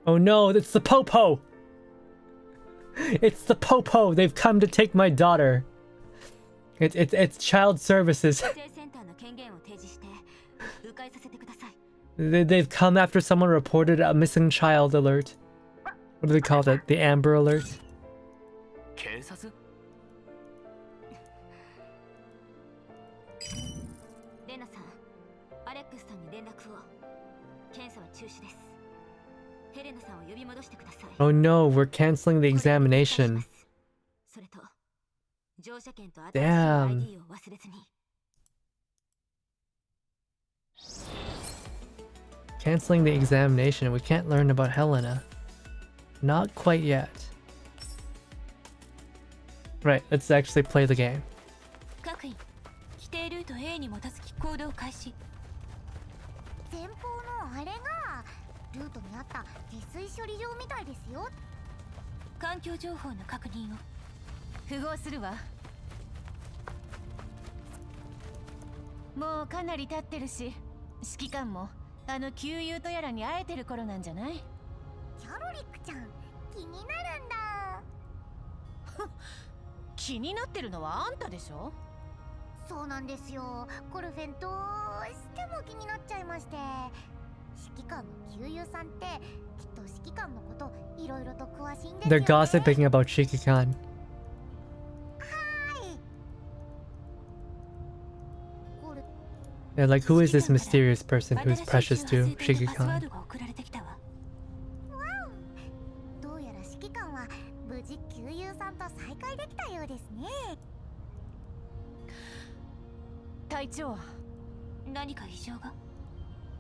Oh no, it's the Popo! It's the Popo! They've come to take my daughter. It's child services. 規制センターの権限を提示して迂回させてください。 They've come after someone reported a missing child alert. What do they call that? The Amber Alert? 警察？レナさん、アレックスさんに連絡を。検査は中止です。ヘレナさんを呼び戻してください。 Oh no, we're canceling the examination. それと乗車券と新しい Damn. ID を忘れずに。 Canceling the examination. We can't learn about Helena. Not quite yet. Right, let's actually play the game. 各員、規定ルート A に基づき行動開始。前方のあれがルートにあった下水処理場みたいですよ。環境情報の確認を。符合するわ。もうかなり経ってるし、指揮官もあの旧友とやらに会えてる頃なんじゃない？キャロリックちゃん気になるんだ。気になってるのはあんたでしょ。そうなんですよ。コルフェンどうしても気になっちゃいまして。指揮官の旧友さんってきっと指揮官のこといろいろと詳しいんですよ They're ね。 gossiping about Shikikan. コル They're like, who is this mysterious person who's 新しい precious 周波 to 数帯のパスワー Shikikan? ドが送られてきたわ。どうやら指揮官は無事旧友さんと再会できたようですね。隊長、何か異常が？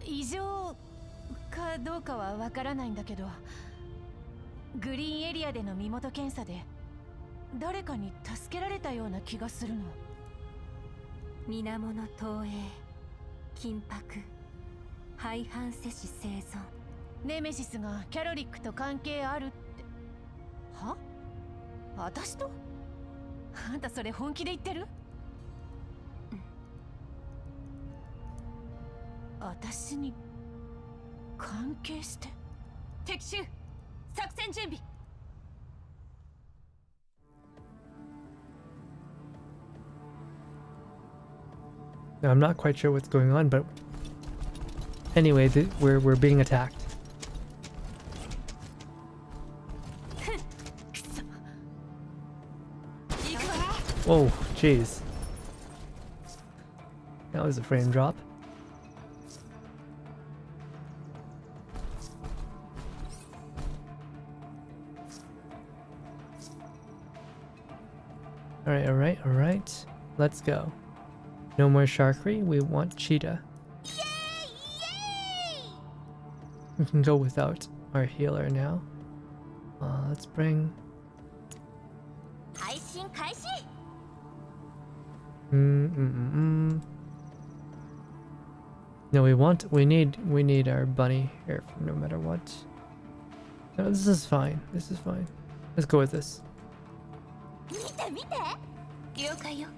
異常かどうかはわからないんだけど、グリーンエリアでの身元検査で誰かに助けられたような気がするの。水面投影、緊迫、廃反摂氏生存。ネメシスがキャロリックと関係あるって。は？私と？あんたそれ本気で言ってる？私に関係して？敵襲、作戦準備。Now, I'm not quite sure what's going on, but anyway, we're being attacked. Oh, jeez. That was a frame drop. Alright, alright, alright. Let's go. No more sharkery, we want cheetah. We can go without our healer now. Let's bring... 配信開始。 No, we need our bunny here no matter what. No, this is fine. This is fine. Let's go with this. 見て見て。了解よ。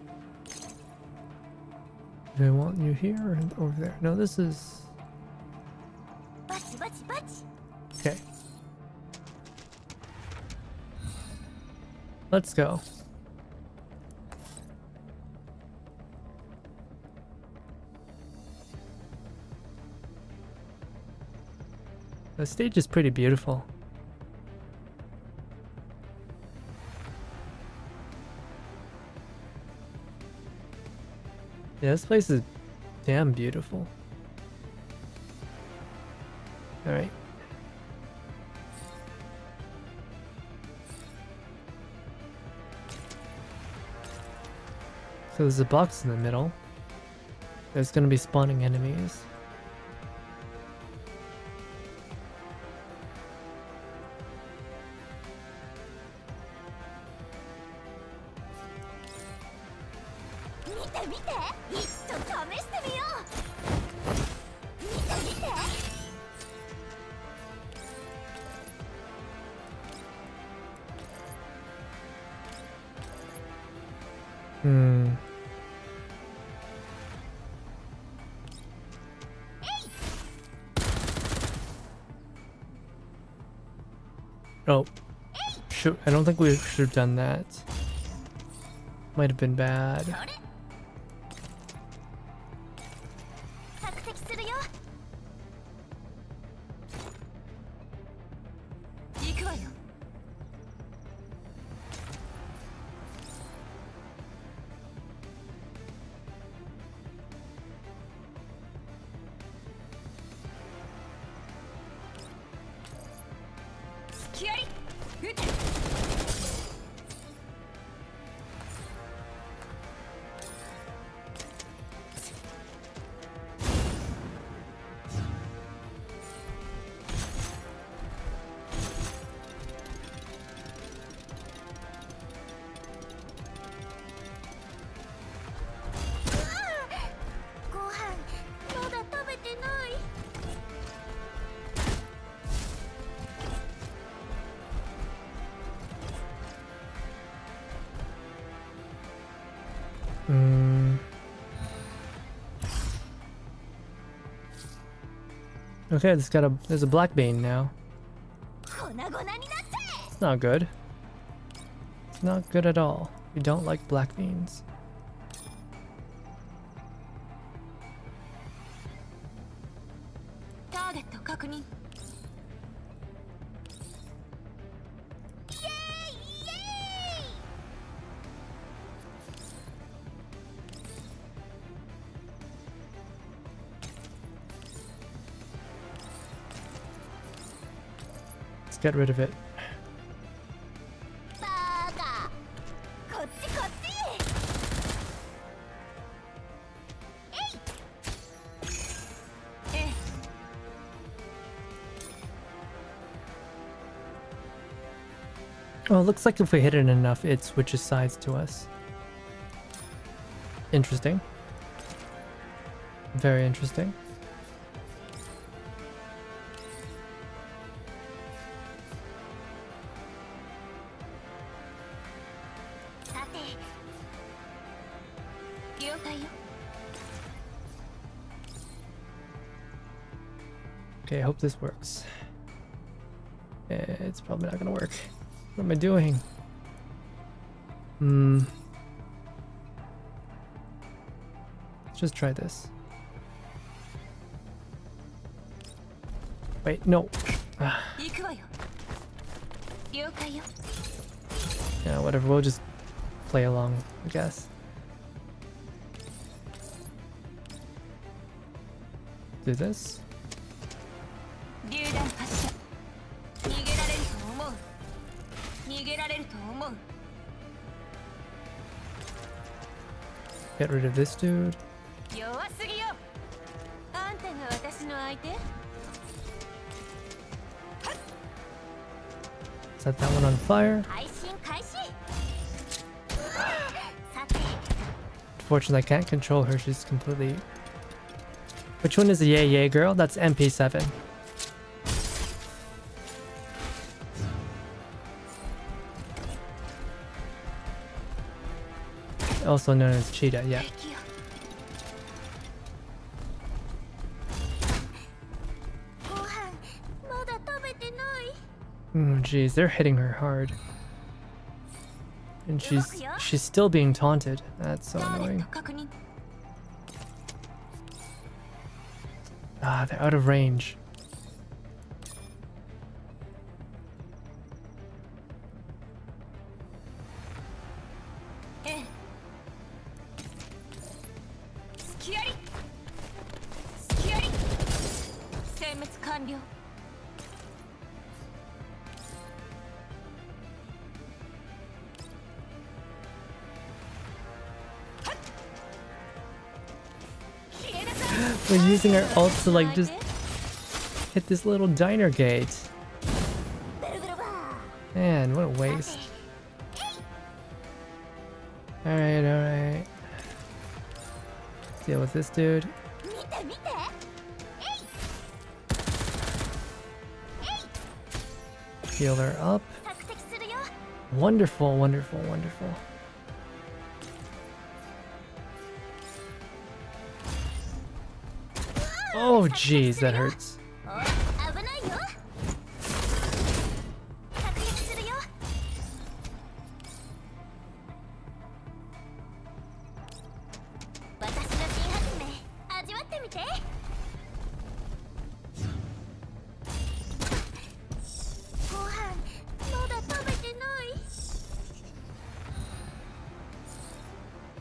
Do I want you here or over there? No, this is バチバチバチ。 okay. Let's go. The stage is pretty beautiful. Yeah, this place is damn beautiful. Alright. So there's a box in the middle. There's gonna be spawning enemies. Oh, shoot, I don't think we should have done that. Might have been bad. 索敵するよ。行くわよ。隙あり。撃て。ご飯まだ食べてない。 Okay, there's a black bane now. 粉々になって。 It's not good. It's not good at all. We don't like black beans. Target 確認。 Let's get rid of it. バカこっちこっち Oh, it looks like if we hit it enough, it switches sides to us. Interesting. Very interesting. Okay, I hope this works. It's probably not gonna work. What am I doing? Let's just try this. Wait, no. Ah. Yeah, whatever. We'll just play along, I guess. Do this. Get rid of this dude. Set that one on fire. Unfortunately, I can't control her. She's completely... Which one is the yay yay girl? That's MP7. Also known as Cheetah, yeah. Jeez, they're hitting her hard. And she's still being taunted. That's so annoying. Ah, they're out of range. We're using our ult to like just hit this little diner gate. Man, what a waste. Alright, alright. Deal with this dude. Heal her up. Wonderful, wonderful, wonderful. Oh jeez, that hurts.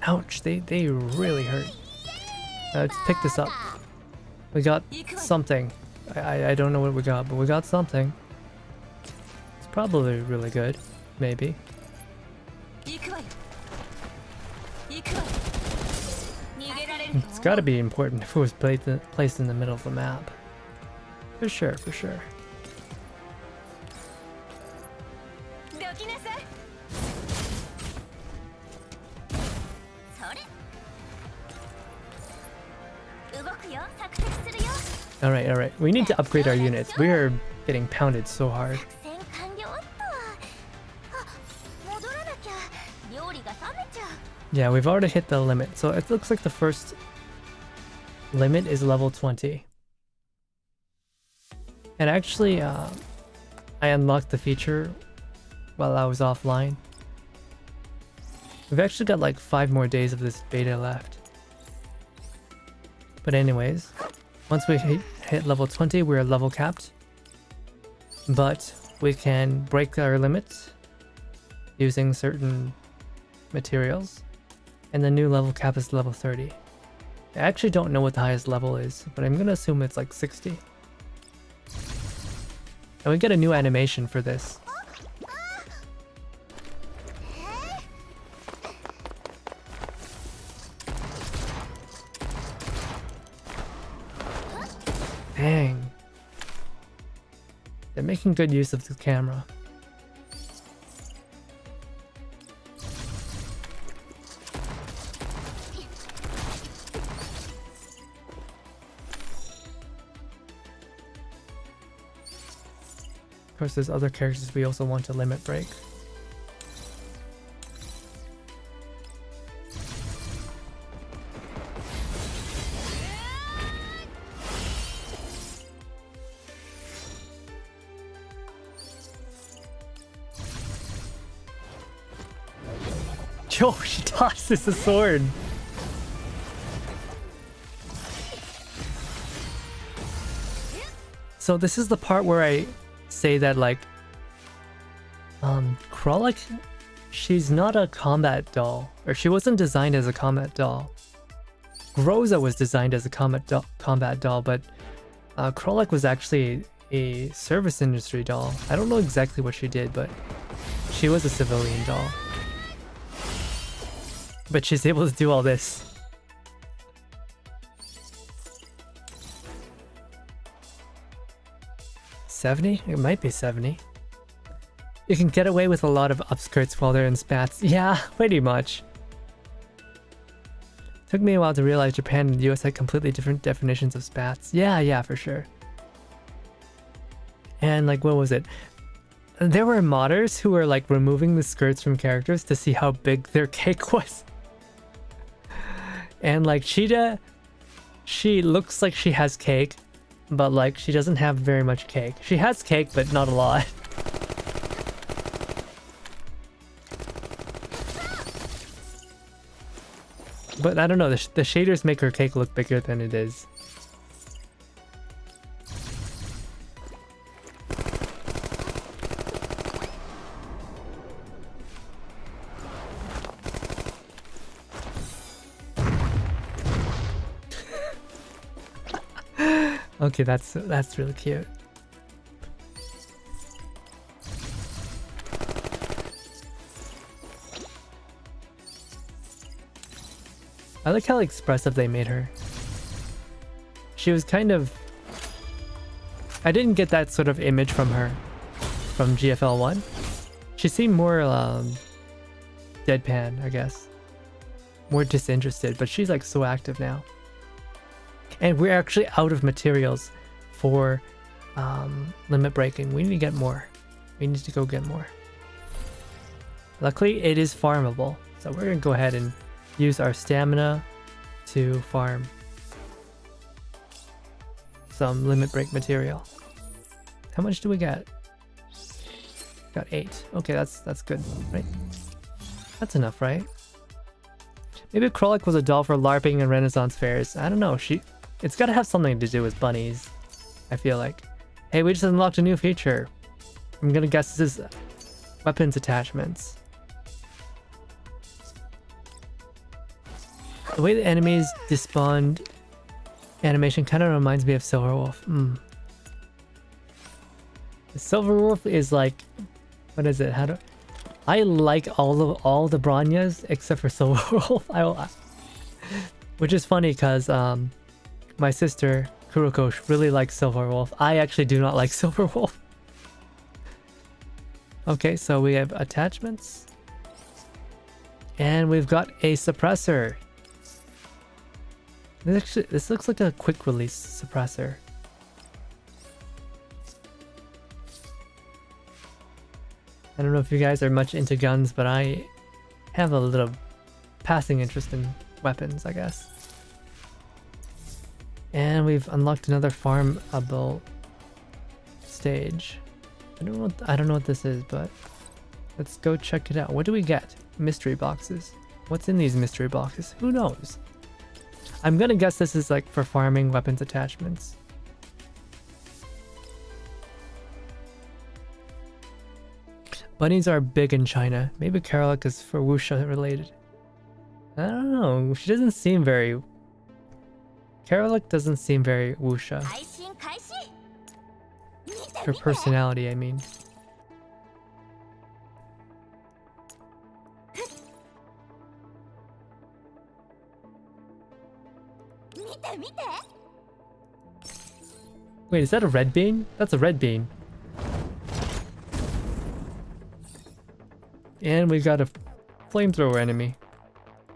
Ouch, they really hurt. Let's pick this up. We got something. I don't know what we got, but we got something. It's probably really good. Maybe. It's gotta be important if it was placed in the middle of the map. For sure, for sure. Alright, alright. We need to upgrade our units. We are getting pounded so hard. Yeah, we've already hit the limit. So it looks like the first limit is level 20. And actually, I unlocked the feature while I was offline. We've actually got like 5 more days of this beta left. But anyways, once we hit level 20, we're level capped. But we can break our limits using certain materials. And the new level cap is level 30. I actually don't know what the highest level is, but I'm gonna assume it's like 60. And we get a new animation for this. Dang. They're making good use of the camera. Of course, there's other characters we also want to limit break. Yo, she tosses the sword. So this is the part where I say that, like, Krolek, she's not a combat doll, or she wasn't designed as a combat doll. Groza was designed as a combat doll, but Krolek was actually a service industry doll. I don't know exactly what she did, but she was a civilian doll. But she's able to do all this. $70? It might be 70. You can get away with a lot of upskirts while they're in spats. Yeah, pretty much. Took me a while to realize Japan and the US had completely different definitions of spats. Yeah, for sure. And like, what was it? There were modders who were like removing the skirts from characters to see how big their cake was. And like Cheetah, she looks like she has cake, but like she doesn't have very much cake. She has cake, but not a lot. But I don't know, the shaders make her cake look bigger than it is. Okay, that's really cute. I like how expressive they made her. She was kind of... I didn't get that sort of image from her from GFL 1. She seemed more deadpan, I guess. More disinterested, but she's like so active now. And we're actually out of materials for limit breaking. We need to get more. We need to go get more. Luckily, it is farmable. So we're going to go ahead and use our stamina to farm some limit break material. How much do we get? Got 8. Okay, that's good, right? That's enough, right? Maybe Krolek was a doll for LARPing and Renaissance fairs. I don't know. It's got to have something to do with bunnies, I feel like. Hey, we just unlocked a new feature. I'm gonna guess this is weapons attachments. The way the enemies despawned animation kind of reminds me of Silverwolf. The Silverwolf is like, what is it? I like all the Branyas except for Silverwolf. Which is funny because my sister Kuroko really likes Silverwolf. I actually do not like Silverwolf. Okay, so we have attachments. And we've got a suppressor. This looks like a quick release suppressor. I don't know if you guys are much into guns, but I have a little passing interest in weapons, I guess. And we've unlocked another farmable stage. I don't know what this is, but Let's go check it out. What do we get? Mystery boxes. What's in these mystery boxes? Who knows? I'm gonna guess this is like for farming weapons attachments. Bunnies are big in China. Maybe Karolek is for wuxia related. I don't know. She doesn't seem very... Karolek doesn't seem very wuxia. Her personality, I mean. Wait, is that a red bean? That's a red bean. And we got a flamethrower enemy.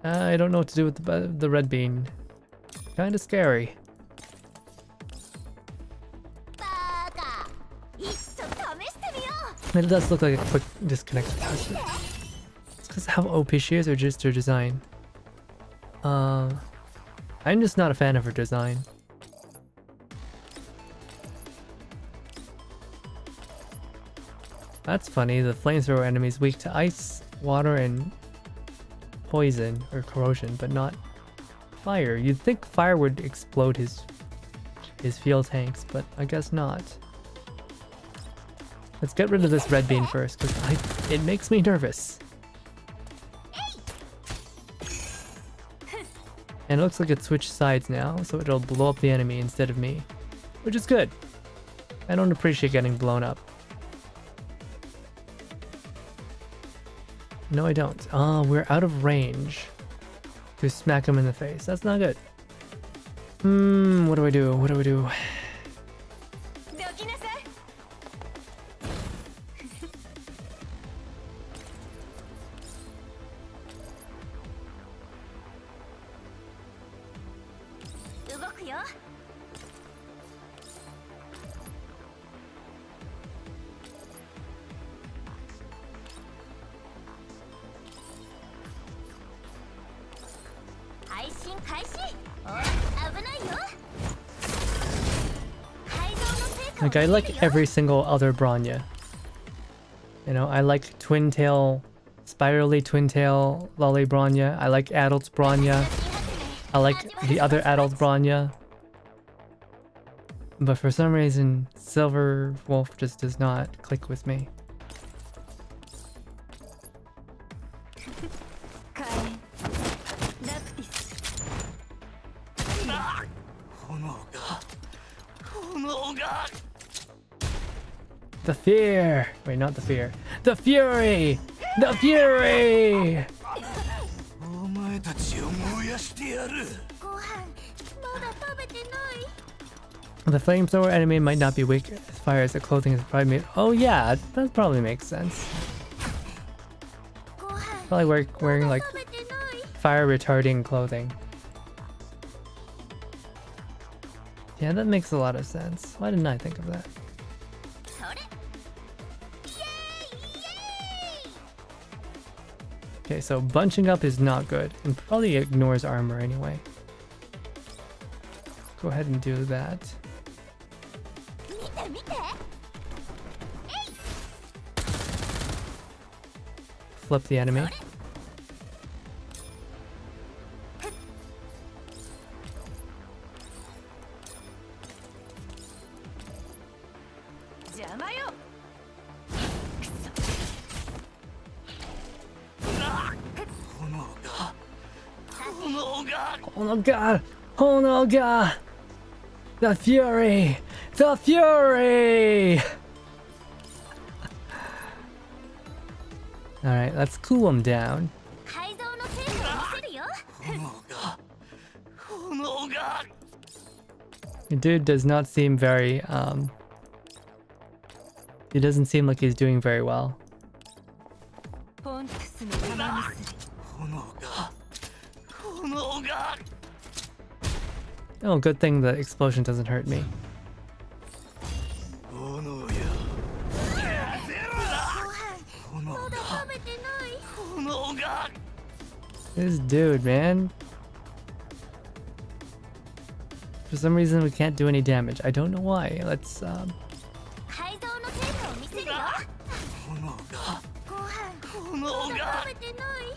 I don't know what to do with the red bean. Kinda scary. It does look like a quick disconnect. It's because how OP she is or just her design? I'm just not a fan of her design. That's funny, the flamethrower enemy is weak to ice, water, and poison or corrosion, but not fire. You'd think fire would explode his fuel tanks, but I guess not. Let's get rid of this red bean first, because it makes me nervous. And it looks like it switched sides now, so it'll blow up the enemy instead of me, which is good. I don't appreciate getting blown up. No, I don't. Oh, we're out of range to smack him in the face. That's not good. What do I do? What do I do? Like, I like every single other Bronya. You know, I like Twin Tail, Spirally Twin Tail Lolly Bronya. I like Adult Bronya. I like the other Adult Bronya. But for some reason, Silver Wolf just does not click with me. The fear! Wait, not the fear. The fury! The fury! The flamethrower enemy might not be weak as fire as the clothing is probably made. Oh yeah, that probably makes sense. Probably wearing like fire retarding clothing. Yeah, that makes a lot of sense. Why didn't I think of that? Okay, so bunching up is not good, and probably ignores armor anyway. Go ahead and do that. Flip the enemy. Oh no god! Oh no god! The fury! The fury! Alright, let's cool him down. The dude does not seem very, he doesn't seem like he's doing very well. Oh, good thing the explosion doesn't hurt me. This dude, man. For some reason we can't do any damage. I don't know why. Let's べてない。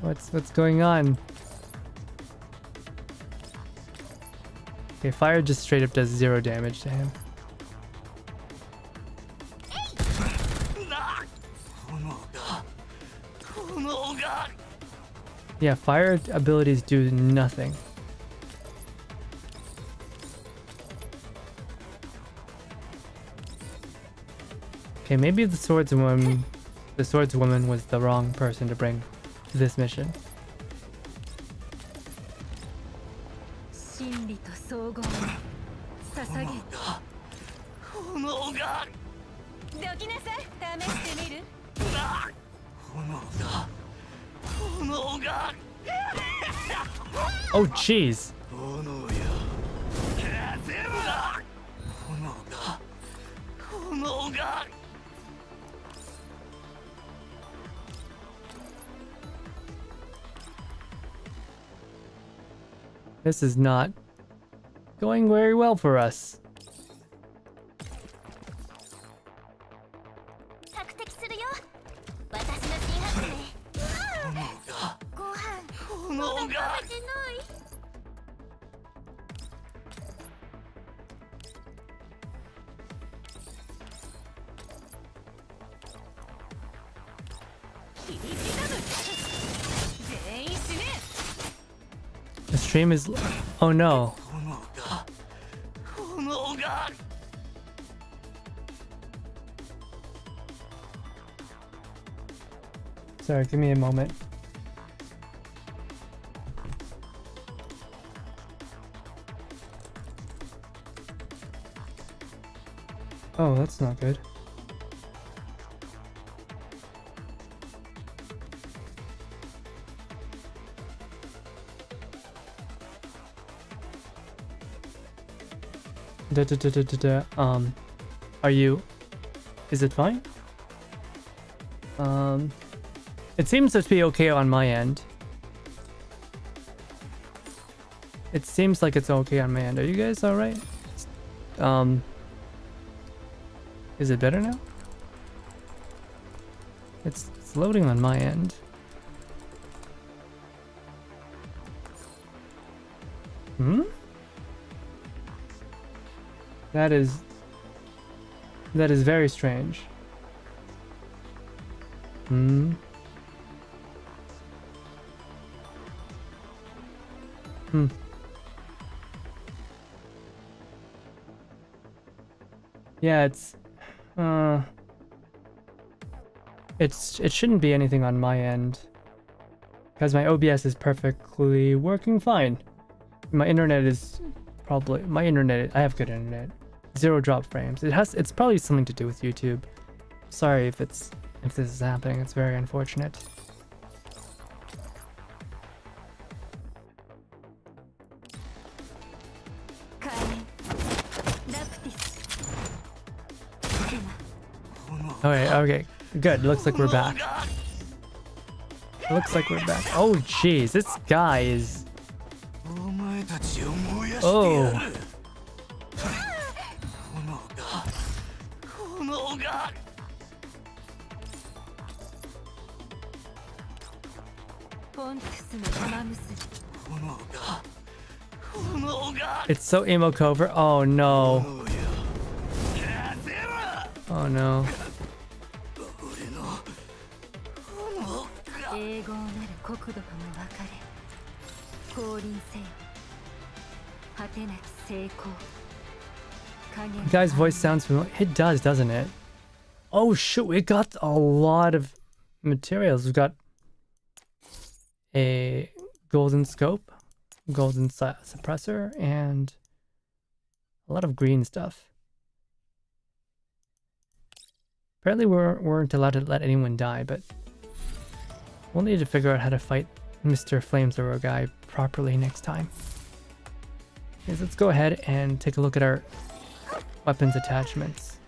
What's going on? Okay, fire just straight up does 0 damage to him. Yeah, fire abilities do nothing. Okay, maybe the swordswoman was the wrong person to bring to this mission. 真理と総合を捧げ。どきなさい。試してみる。 Oh, jeez. This is not going very well for us. 索敵するよ。私の新発明。ご飯まだ食べてない。 The stream is... Oh no. Sorry, give me a moment. Oh, that's not good. Are you... Is it fine? It seems to be okay on my end. It seems like it's okay on my end. Are you guys alright? Is it better now? It's loading on my end. Hmm? That is very strange. Hmm. Hmm. Yeah, it shouldn't be anything on my end, because my OBS is perfectly working fine. My internet is probably I have good internet. 0 drop frames. It's probably something to do with YouTube. Sorry if this is happening. It's very unfortunate. Okay, good. Looks like we're back. Looks like we're back. Oh, jeez, this guy is... Oh. It's so emo cover. Oh no. Oh no. The guy's voice sounds familiar. It does, doesn't it? Oh shoot, we got a lot of materials. We've got a golden scope, golden suppressor, and a lot of green stuff. Apparently we weren't allowed to let anyone die, but we'll need to figure out how to fight Mr. Flamethrower guy properly next time. Okay, so let's go ahead and take a look at our weapons attachments.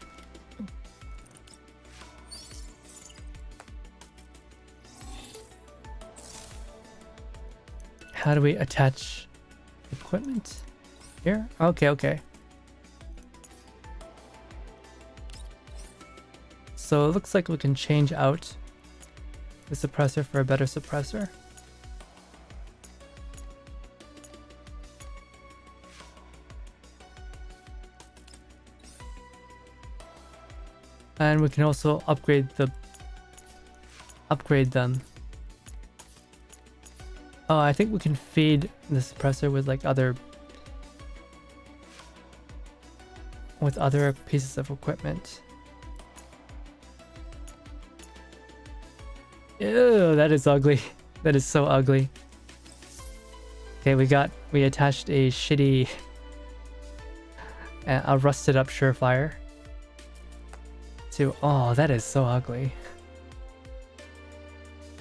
How do we attach equipment? Here? Okay. So it looks like we can change out the suppressor for a better suppressor. And we can also upgrade them. Oh, I think we can feed the suppressor with like other pieces of equipment. Ew, that is ugly. That is so ugly. Okay, we attached a shitty, a rusted up Surefire to, oh, that is so ugly.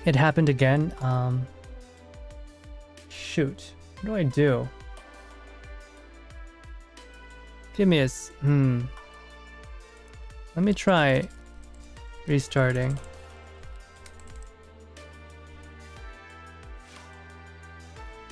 It happened again. Shoot, what do I do? Give me a, let me try restarting.